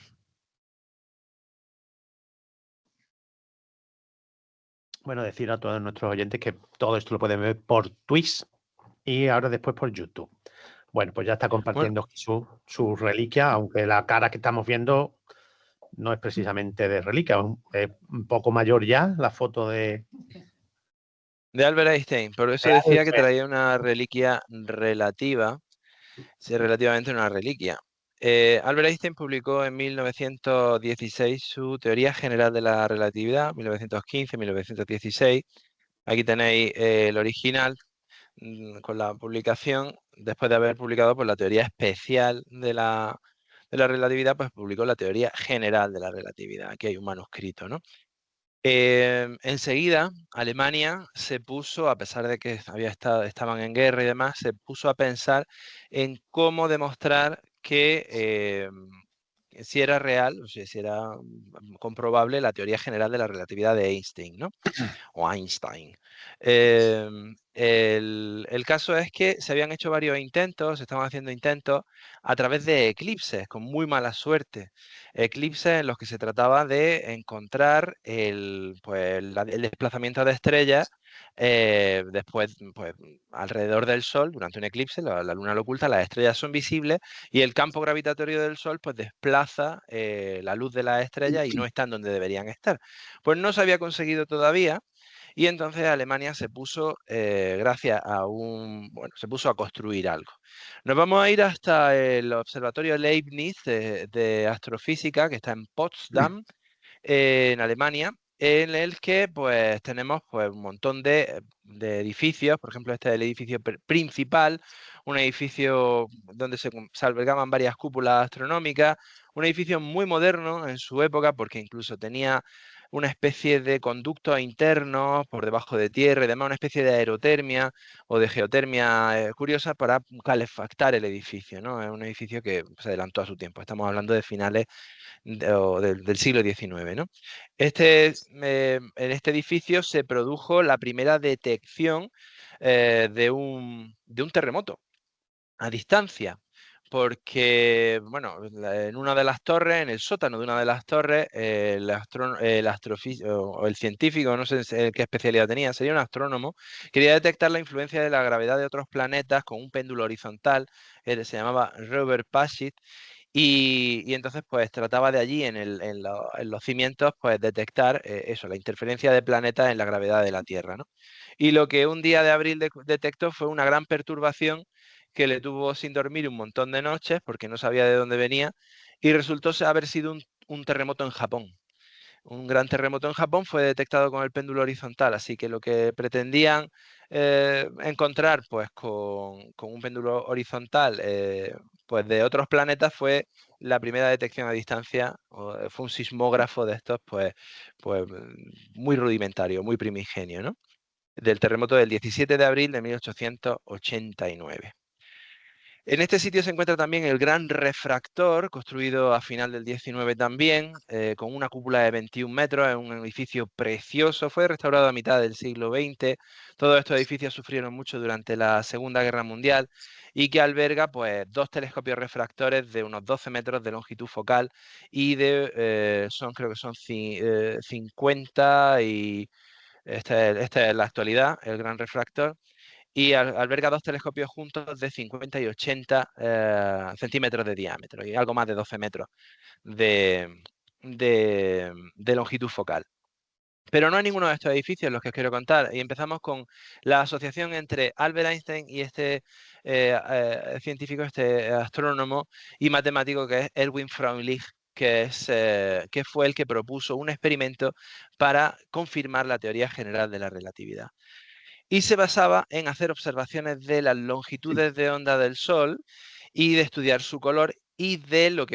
Bueno, decir a todos nuestros oyentes que todo esto lo pueden ver por Twitch y ahora después por YouTube. Bueno, pues ya está compartiendo su reliquia, aunque la cara que estamos viendo no es precisamente de reliquia, es un poco mayor ya la foto de Albert Einstein. Por eso decía que traía una reliquia relativa, sí, relativamente una reliquia. Albert Einstein publicó en 1916 su Teoría General de la Relatividad, 1915-1916. Aquí tenéis el original con la publicación. Después de haber publicado pues, la teoría especial de la relatividad, pues publicó la Teoría General de la Relatividad. Aquí hay un manuscrito, ¿no? Enseguida, Alemania se puso, a pesar de que estaban en guerra y demás, se puso a pensar en cómo demostrar que si era real, o sea, si era comprobable la teoría general de la relatividad de Einstein, ¿no? O Einstein. El caso es que se habían hecho varios intentos, se estaban haciendo intentos a través de eclipses, con muy mala suerte. Eclipses en los que se trataba de encontrar el desplazamiento de estrellas después, pues, alrededor del Sol, durante un eclipse, la Luna lo oculta, las estrellas son visibles y el campo gravitatorio del Sol pues desplaza la luz de las estrellas y no están donde deberían estar. Pues no se había conseguido todavía. y entonces Alemania se puso, gracias a se puso a construir algo. Nos vamos a ir hasta el Observatorio Leibniz de Astrofísica, que está en Potsdam, en Alemania, en el que pues tenemos pues un montón de edificios. Por ejemplo, este es el edificio principal, un edificio donde se albergaban varias cúpulas astronómicas, un edificio muy moderno en su época porque incluso tenía una especie de conductos internos por debajo de tierra y demás, una especie de aerotermia o de geotermia curiosa para calefactar el edificio, ¿no? Es un edificio que se adelantó a su tiempo. Estamos hablando de finales del siglo XIX, ¿no? En este edificio se produjo la primera detección de un terremoto a distancia, porque, bueno, en una de las torres, en el sótano de una de las torres, el científico, no sé qué especialidad tenía, sería un astrónomo, quería detectar la influencia de la gravedad de otros planetas con un péndulo horizontal, se llamaba Robert Paget, y entonces pues trataba de allí en los cimientos pues detectar eso, la interferencia de planetas en la gravedad de la Tierra, ¿no? Y lo que un día de abril detectó fue una gran perturbación que le tuvo sin dormir un montón de noches porque no sabía de dónde venía, y resultó haber sido un terremoto en Japón. Un gran terremoto en Japón fue detectado con el péndulo horizontal, así que lo que pretendían encontrar pues con un péndulo horizontal pues de otros planetas fue la primera detección a distancia, fue un sismógrafo de estos pues muy rudimentario, muy primigenio, ¿no? Del terremoto del 17 de abril de 1889. En este sitio se encuentra también el Gran Refractor, construido a final del 19 también, con una cúpula de 21 metros, es un edificio precioso, fue restaurado a mitad del siglo XX. Todos estos edificios sufrieron mucho durante la Segunda Guerra Mundial y que alberga pues 2 telescopios refractores de unos 12 metros de longitud focal y creo que son 50 y esta es la actualidad, el Gran Refractor, y alberga 2 telescopios juntos de 50 y 80 centímetros de diámetro y algo más de 12 metros de, longitud focal. Pero no hay ninguno de estos edificios los que os quiero contar. Y empezamos con la asociación entre Albert Einstein y este científico, este astrónomo y matemático que es Erwin Freundlich, que fue el que propuso un experimento para confirmar la teoría general de la relatividad. Y se basaba en hacer observaciones de las longitudes de onda del Sol y de estudiar su color y del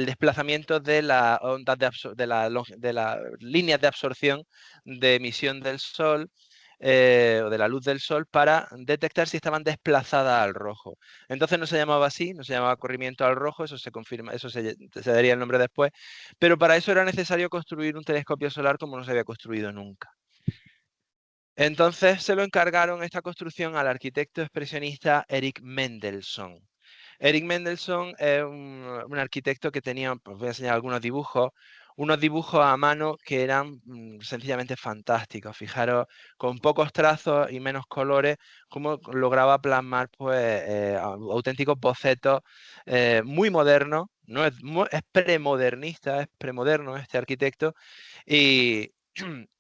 desplazamiento de las ondas de las líneas de absorción de emisión del Sol o de la luz del Sol para detectar si estaban desplazadas al rojo. Entonces no se llamaba así, no se llamaba corrimiento al rojo, eso se confirma, eso se daría el nombre después, pero para eso era necesario construir un telescopio solar como no se había construido nunca. Entonces se lo encargaron esta construcción al arquitecto expresionista Erich Mendelsohn. Erich Mendelsohn es un arquitecto que tenía, pues voy a enseñar unos dibujos a mano que eran sencillamente fantásticos. Fijaros, con pocos trazos y menos colores, cómo lograba plasmar pues, auténticos bocetos muy modernos. ¿No? Es premodernista, es premoderno este arquitecto,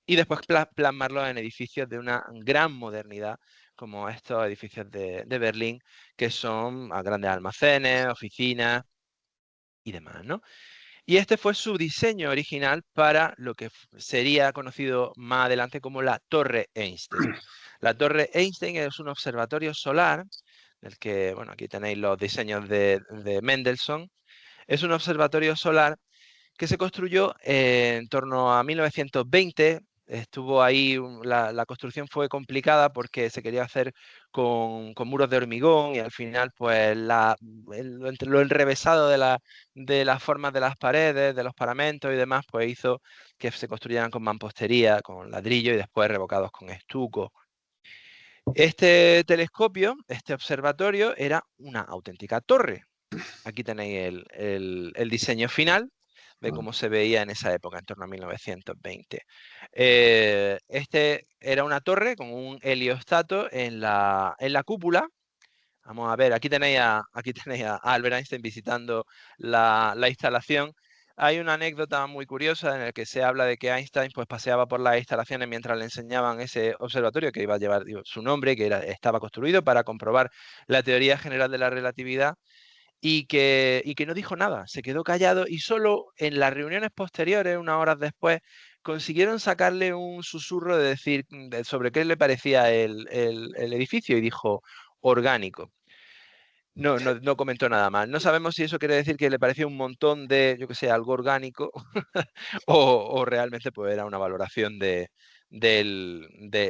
y después plasmarlo en edificios de una gran modernidad, como estos edificios de Berlín, que son grandes almacenes, oficinas y demás, ¿no? Y este fue su diseño original para lo que sería conocido más adelante como la Torre Einstein. La Torre Einstein es un observatorio solar, del que, bueno, aquí tenéis los diseños de Mendelssohn. Es un observatorio solar que se construyó en torno a 1920. Estuvo ahí, la construcción fue complicada porque se quería hacer con muros de hormigón y al final pues lo enrevesado de las formas de las paredes, de los paramentos y demás, pues hizo que se construyeran con mampostería, con ladrillo y después revocados con estuco. Este telescopio, este observatorio, era una auténtica torre. Aquí tenéis el diseño final de cómo se veía en esa época, en torno a 1920. Este era una torre con un heliostato en la cúpula. Vamos a ver, aquí tenéis a Albert Einstein visitando la instalación. Hay una anécdota muy curiosa en la que se habla de que Einstein pues, paseaba por las instalaciones mientras le enseñaban ese observatorio que iba a llevar su nombre, que estaba construido para comprobar la teoría general de la relatividad, y que no dijo nada, se quedó callado y solo en las reuniones posteriores, unas horas después, consiguieron sacarle un susurro de decir sobre qué le parecía el edificio y dijo orgánico. No comentó nada más. No sabemos si eso quiere decir que le parecía un montón de, yo que sé, algo orgánico o realmente pues, era una valoración de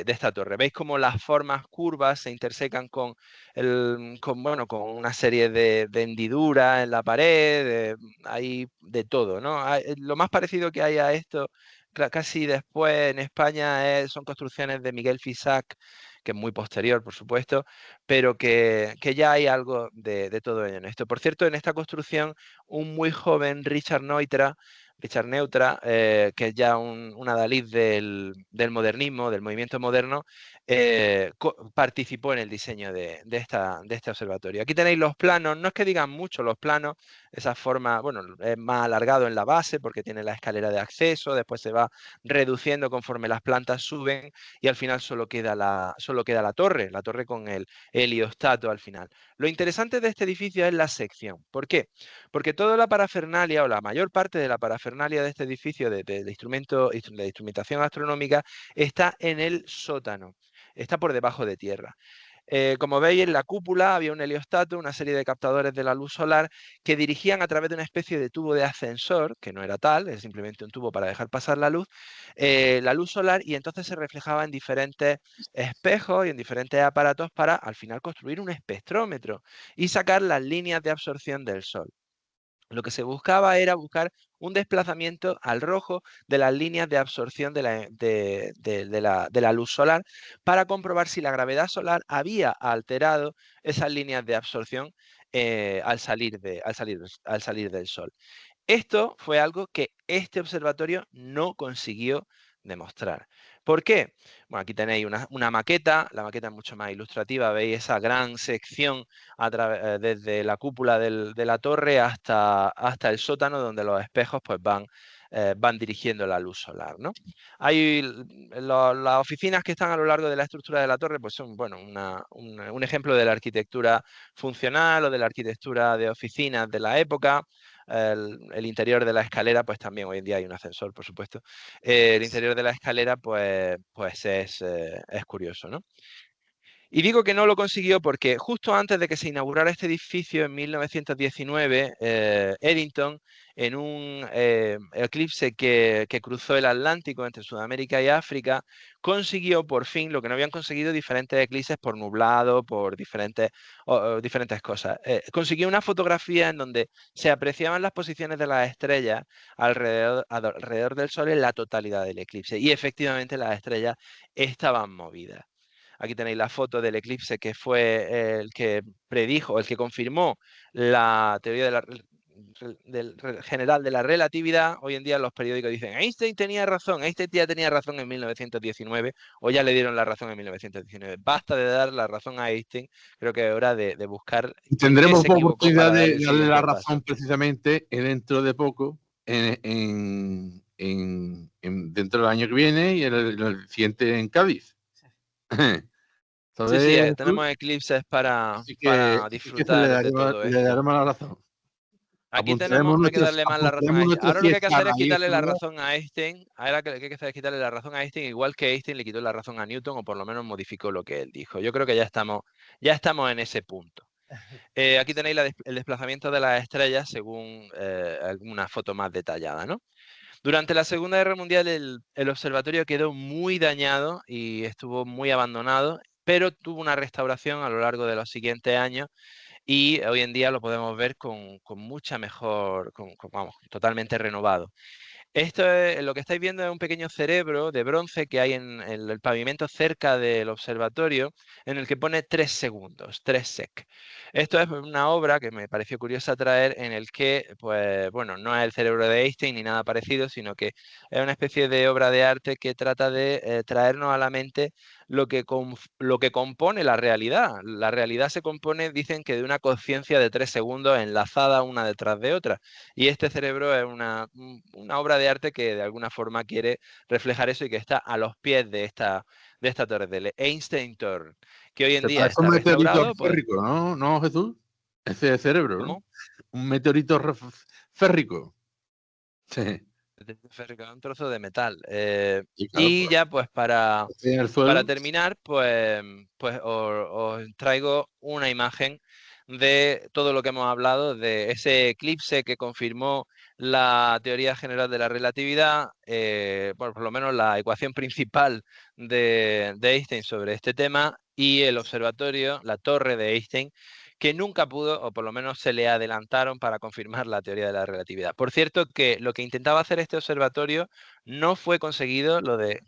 esta torre. ¿Veis cómo las formas curvas se intersecan con una serie de hendiduras en la pared? Hay de todo, ¿no? Lo más parecido que hay a esto, casi después en España, son construcciones de Miguel Fisac, que es muy posterior, por supuesto, pero que ya hay algo de todo ello en esto. Por cierto, en esta construcción, un muy joven Richard Neutra, que es ya un adalid del modernismo, del movimiento moderno, participó en el diseño de este observatorio. Aquí tenéis los planos, no es que digan mucho los planos, esa forma, bueno, es más alargado en la base porque tiene la escalera de acceso, después se va reduciendo conforme las plantas suben y al final solo queda la torre con el heliostato al final. Lo interesante de este edificio es la sección. ¿Por qué? Porque toda la parafernalia o la mayor parte de la parafernalia de este edificio de instrumentación astronómica está en el sótano, está por debajo de tierra. Como veis, en la cúpula había un heliostato, una serie de captadores de la luz solar que dirigían a través de una especie de tubo de ascensor, que no era tal, es simplemente un tubo para dejar pasar la luz solar, y entonces se reflejaba en diferentes espejos y en diferentes aparatos para al final construir un espectrómetro y sacar las líneas de absorción del Sol. Lo que se buscaba era buscar un desplazamiento al rojo de las líneas de absorción de la luz solar para comprobar si la gravedad solar había alterado esas líneas de absorción al salir del Sol. Esto fue algo que este observatorio no consiguió demostrar. ¿Por qué? Bueno, aquí tenéis una maqueta, la maqueta es mucho más ilustrativa, veis esa gran sección desde la cúpula de la torre hasta el sótano, donde los espejos pues, van dirigiendo la luz solar, ¿no? Las oficinas que están a lo largo de la estructura de la torre pues son bueno, un ejemplo de la arquitectura funcional o de la arquitectura de oficinas de la época. El interior de la escalera, pues también hoy en día hay un ascensor, por supuesto. El interior de la escalera, pues es curioso, ¿no? Y digo que no lo consiguió porque justo antes de que se inaugurara este edificio en 1919, Eddington, en un eclipse que cruzó el Atlántico entre Sudamérica y África, consiguió por fin lo que no habían conseguido diferentes eclipses por nublado, por diferentes cosas. Consiguió una fotografía en donde se apreciaban las posiciones de las estrellas alrededor del Sol en la totalidad del eclipse. Y efectivamente las estrellas estaban movidas. Aquí tenéis la foto del eclipse que fue el que predijo, el que confirmó la teoría general de la relatividad. Hoy en día los periódicos dicen Einstein tenía razón, Einstein ya tenía razón en 1919 o ya le dieron la razón en 1919. Basta de dar la razón a Einstein, creo que es hora de buscar. Y tendremos oportunidad de darle la razón precisamente dentro de poco, dentro del año que viene y el siguiente en Cádiz. Sí, tenemos eclipses para disfrutar de todo esto. Le daremos la razón. Aquí no hay que darle más la razón a Einstein. Ahora lo que hay que hacer es quitarle la razón a Einstein. Ahora lo que hay que hacer es quitarle la razón a Einstein, igual que Einstein le quitó la razón a Newton, o por lo menos modificó lo que él dijo. Yo creo que ya estamos en ese punto. Aquí tenéis el desplazamiento de las estrellas según alguna foto más detallada, ¿no? Durante la Segunda Guerra Mundial el observatorio quedó muy dañado y estuvo muy abandonado, pero tuvo una restauración a lo largo de los siguientes años y hoy en día lo podemos ver con mucha mejor, vamos, totalmente renovado. Esto es, lo que estáis viendo es un pequeño cerebro de bronce que hay en el pavimento cerca del observatorio, en el que pone 3 segundos, 3 sec. Esto es una obra que me pareció curiosa traer, en el que, pues, bueno, no es el cerebro de Einstein ni nada parecido, sino que es una especie de obra de arte que trata de traernos a la mente lo que compone la realidad. La realidad se compone, dicen, que de una conciencia de 3 segundos enlazada una detrás de otra. Y este cerebro es una obra de arte que de alguna forma quiere reflejar eso y que está a los pies de esta torre, del Einstein Tower, que hoy en día Parece está un meteorito restaurado. Pues, férrico, ¿no? ¿No, Jesús? Ese cerebro, ¿no? ¿cómo? Un meteorito férrico. Sí. Un trozo de metal. Y claro, Y ya, pues para en el suelo. terminar, pues os traigo una imagen de todo lo que hemos hablado, de ese eclipse que confirmó la teoría general de la relatividad, por lo menos la ecuación principal de Einstein sobre este tema, y el observatorio, la torre de Einstein, que nunca pudo, o por lo menos se le adelantaron para confirmar la teoría de la relatividad. Por cierto, que lo que intentaba hacer este observatorio no fue conseguido, lo de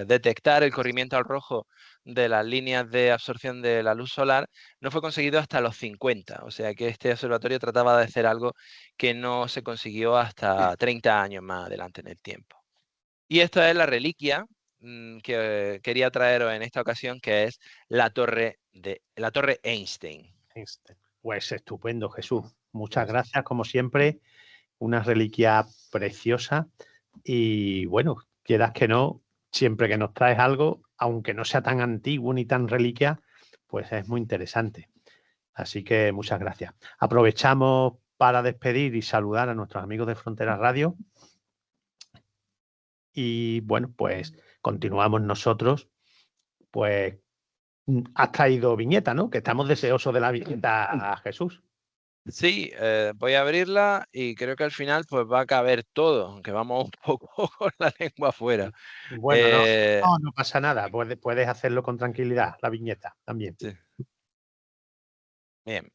detectar el corrimiento al rojo de las líneas de absorción de la luz solar, no fue conseguido hasta los 50. O sea que este observatorio trataba de hacer algo que no se consiguió hasta 30 años más adelante en el tiempo. Y esto es la reliquia que quería traeros en esta ocasión, que es la torre Einstein. Pues estupendo, Jesús. Muchas gracias, como siempre. Una reliquia preciosa. Y bueno, quieras que no, siempre que nos traes algo, aunque no sea tan antiguo ni tan reliquia, pues es muy interesante. Así que muchas gracias. Aprovechamos para despedir y saludar a nuestros amigos de Frontera Radio. Y bueno, pues continuamos nosotros. Pues has traído viñeta, ¿no? Que estamos deseosos de la viñeta, Jesús. Sí, voy a abrirla y creo que al final pues va a caber todo, aunque vamos un poco con la lengua afuera. Bueno, no pasa nada. Puedes hacerlo con tranquilidad, la viñeta también. Sí. Bien,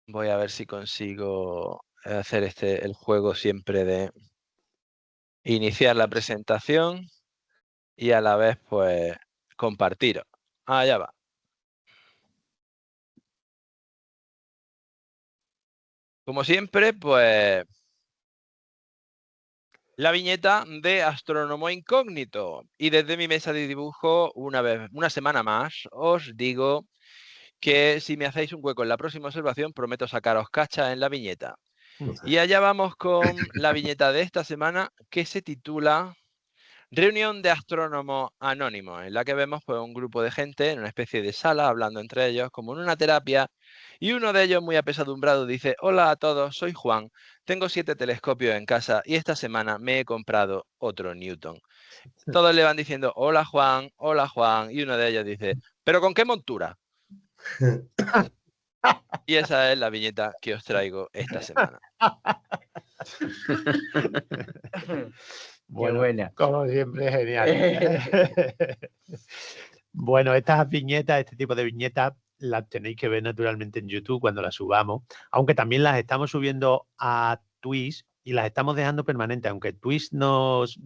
voy a ver si consigo hacer el juego siempre de iniciar la presentación y a la vez pues compartir. Allá va. Como siempre, pues la viñeta de Astrónomo Incógnito. Y desde mi mesa de dibujo, una semana más, os digo que si me hacéis un hueco en la próxima observación, prometo sacaros cacha en la viñeta. Y allá vamos con la viñeta de esta semana, que se titula Reunión de astrónomos anónimos, en la que vemos pues, un grupo de gente en una especie de sala hablando entre ellos como en una terapia, y uno de ellos muy apesadumbrado dice: hola a todos, soy Juan, tengo 7 telescopios en casa y esta semana me he comprado otro Newton. Todos le van diciendo hola Juan, y uno de ellos dice: ¿pero con qué montura? Y esa es la viñeta que os traigo esta semana. Bueno, qué buena. como siempre, genial. Bueno, estas viñetas, este tipo de viñetas, las tenéis que ver naturalmente en YouTube cuando las subamos, aunque también las estamos subiendo a Twitch y las estamos dejando permanentes, aunque Twitch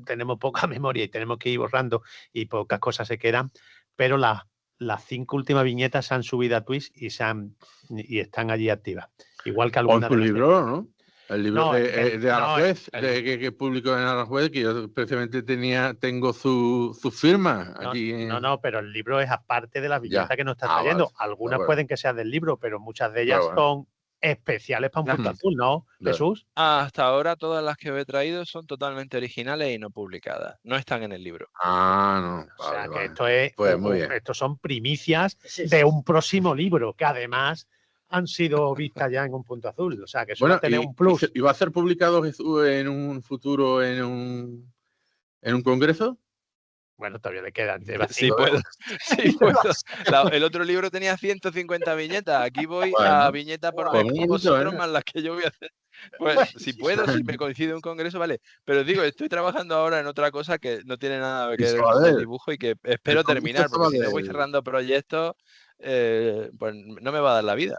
tenemos poca memoria y tenemos que ir borrando y pocas cosas se quedan, pero las 5 últimas viñetas se han subido a Twitch y están allí activas. Igual que algunas de libro, ¿no? El libro de Aranjuez, que publicó en Aranjuez, que yo precisamente tengo su firma aquí. No, pero el libro es aparte de la viñeta que nos está trayendo. Vale. Algunas pueden que sean del libro, pero muchas de ellas son especiales para un punto azul, ¿no, Jesús? Hasta ahora todas las que he traído son totalmente originales y no publicadas. No están en el libro. No. O sea que esto es, pues muy bien. Estos son primicias de un próximo libro que además han sido vistas ya en un punto azul. O sea que eso va a tener un plus. ¿Y va a ser publicado en un futuro en un congreso? Bueno, todavía le quedan. Sí, puedo. Sí, puedo. El otro libro tenía 150 viñetas. Aquí voy a viñeta por vosotros más las que yo voy a hacer. Pues si puedo, si me coincide un congreso, vale. Pero digo, estoy trabajando ahora en otra cosa que no tiene nada que ver con el dibujo y que espero terminar, porque si no voy cerrando proyectos, pues no me va a dar la vida.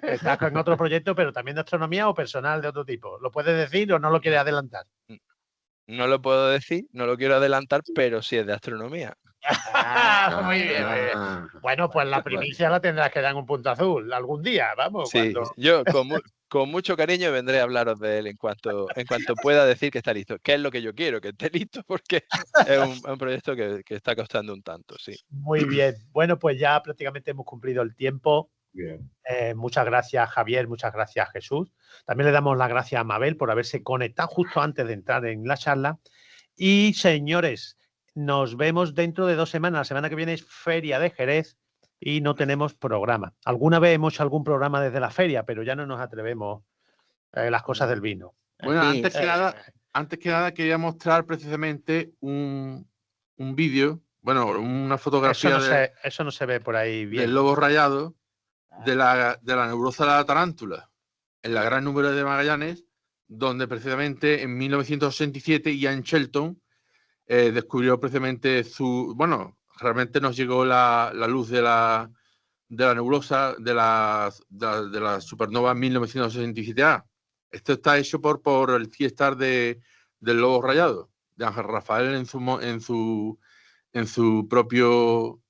Estás con otro proyecto, pero también de astronomía o personal de otro tipo. ¿Lo puedes decir o no lo quieres adelantar? No lo puedo decir, no lo quiero adelantar, pero sí es de astronomía. Muy bien. Bueno, pues la primicia la tendrás que dar en un punto azul algún día, vamos. Sí, yo con mucho cariño vendré a hablaros de él en cuanto pueda decir que está listo. Que es lo que yo quiero, que esté listo, porque es un proyecto que está costando un tanto, sí. Muy bien. Bueno, pues ya prácticamente hemos cumplido el tiempo. Bien. Muchas gracias, Javier. Muchas gracias, Jesús. También le damos las gracias a Mabel por haberse conectado justo antes de entrar en la charla. Y, señores, nos vemos dentro de 2 semanas. La semana que viene es Feria de Jerez y no tenemos programa. Alguna vez hemos hecho algún programa desde la feria, pero ya no nos atrevemos las cosas del vino. Bueno, En fin, antes que nada quería mostrar precisamente un vídeo, bueno, una fotografía eso no se ve por ahí bien. del lobo rayado de la nebulosa de la tarántula en la Gran Número de Magallanes, donde precisamente en 1967 Ian Shelton descubrió precisamente realmente nos llegó la luz de la nebulosa de la supernova 1967A. Esto está hecho por el C-Star del lobo rayado, de Ángel Rafael en su propio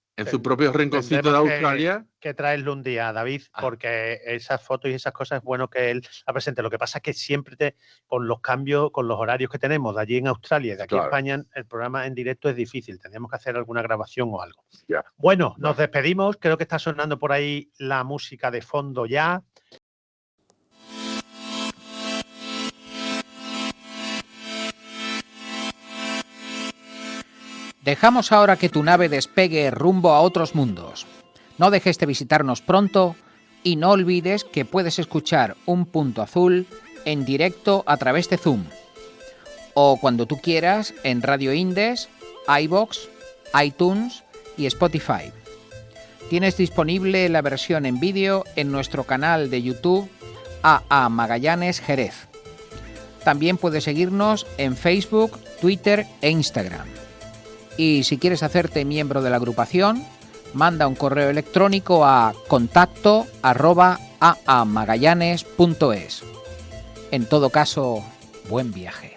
rinconcito de Australia. Que traerlo un día, David, porque esas fotos y esas cosas es bueno que él la presente. Lo que pasa es que siempre con los cambios, con los horarios que tenemos de allí en Australia y de aquí en España, el programa en directo es difícil. Tendríamos que hacer alguna grabación o algo. Ya. Bueno, nos despedimos. Creo que está sonando por ahí la música de fondo ya. Dejamos ahora que tu nave despegue rumbo a otros mundos. No dejes de visitarnos pronto y no olvides que puedes escuchar Un Punto Azul en directo a través de Zoom o cuando tú quieras en Radio Indes, iVoox, iTunes y Spotify. Tienes disponible la versión en vídeo en nuestro canal de YouTube AA Magallanes Jerez. También puedes seguirnos en Facebook, Twitter e Instagram. Y si quieres hacerte miembro de la agrupación, manda un correo electrónico a contacto@aamagallanes.es. En todo caso, buen viaje.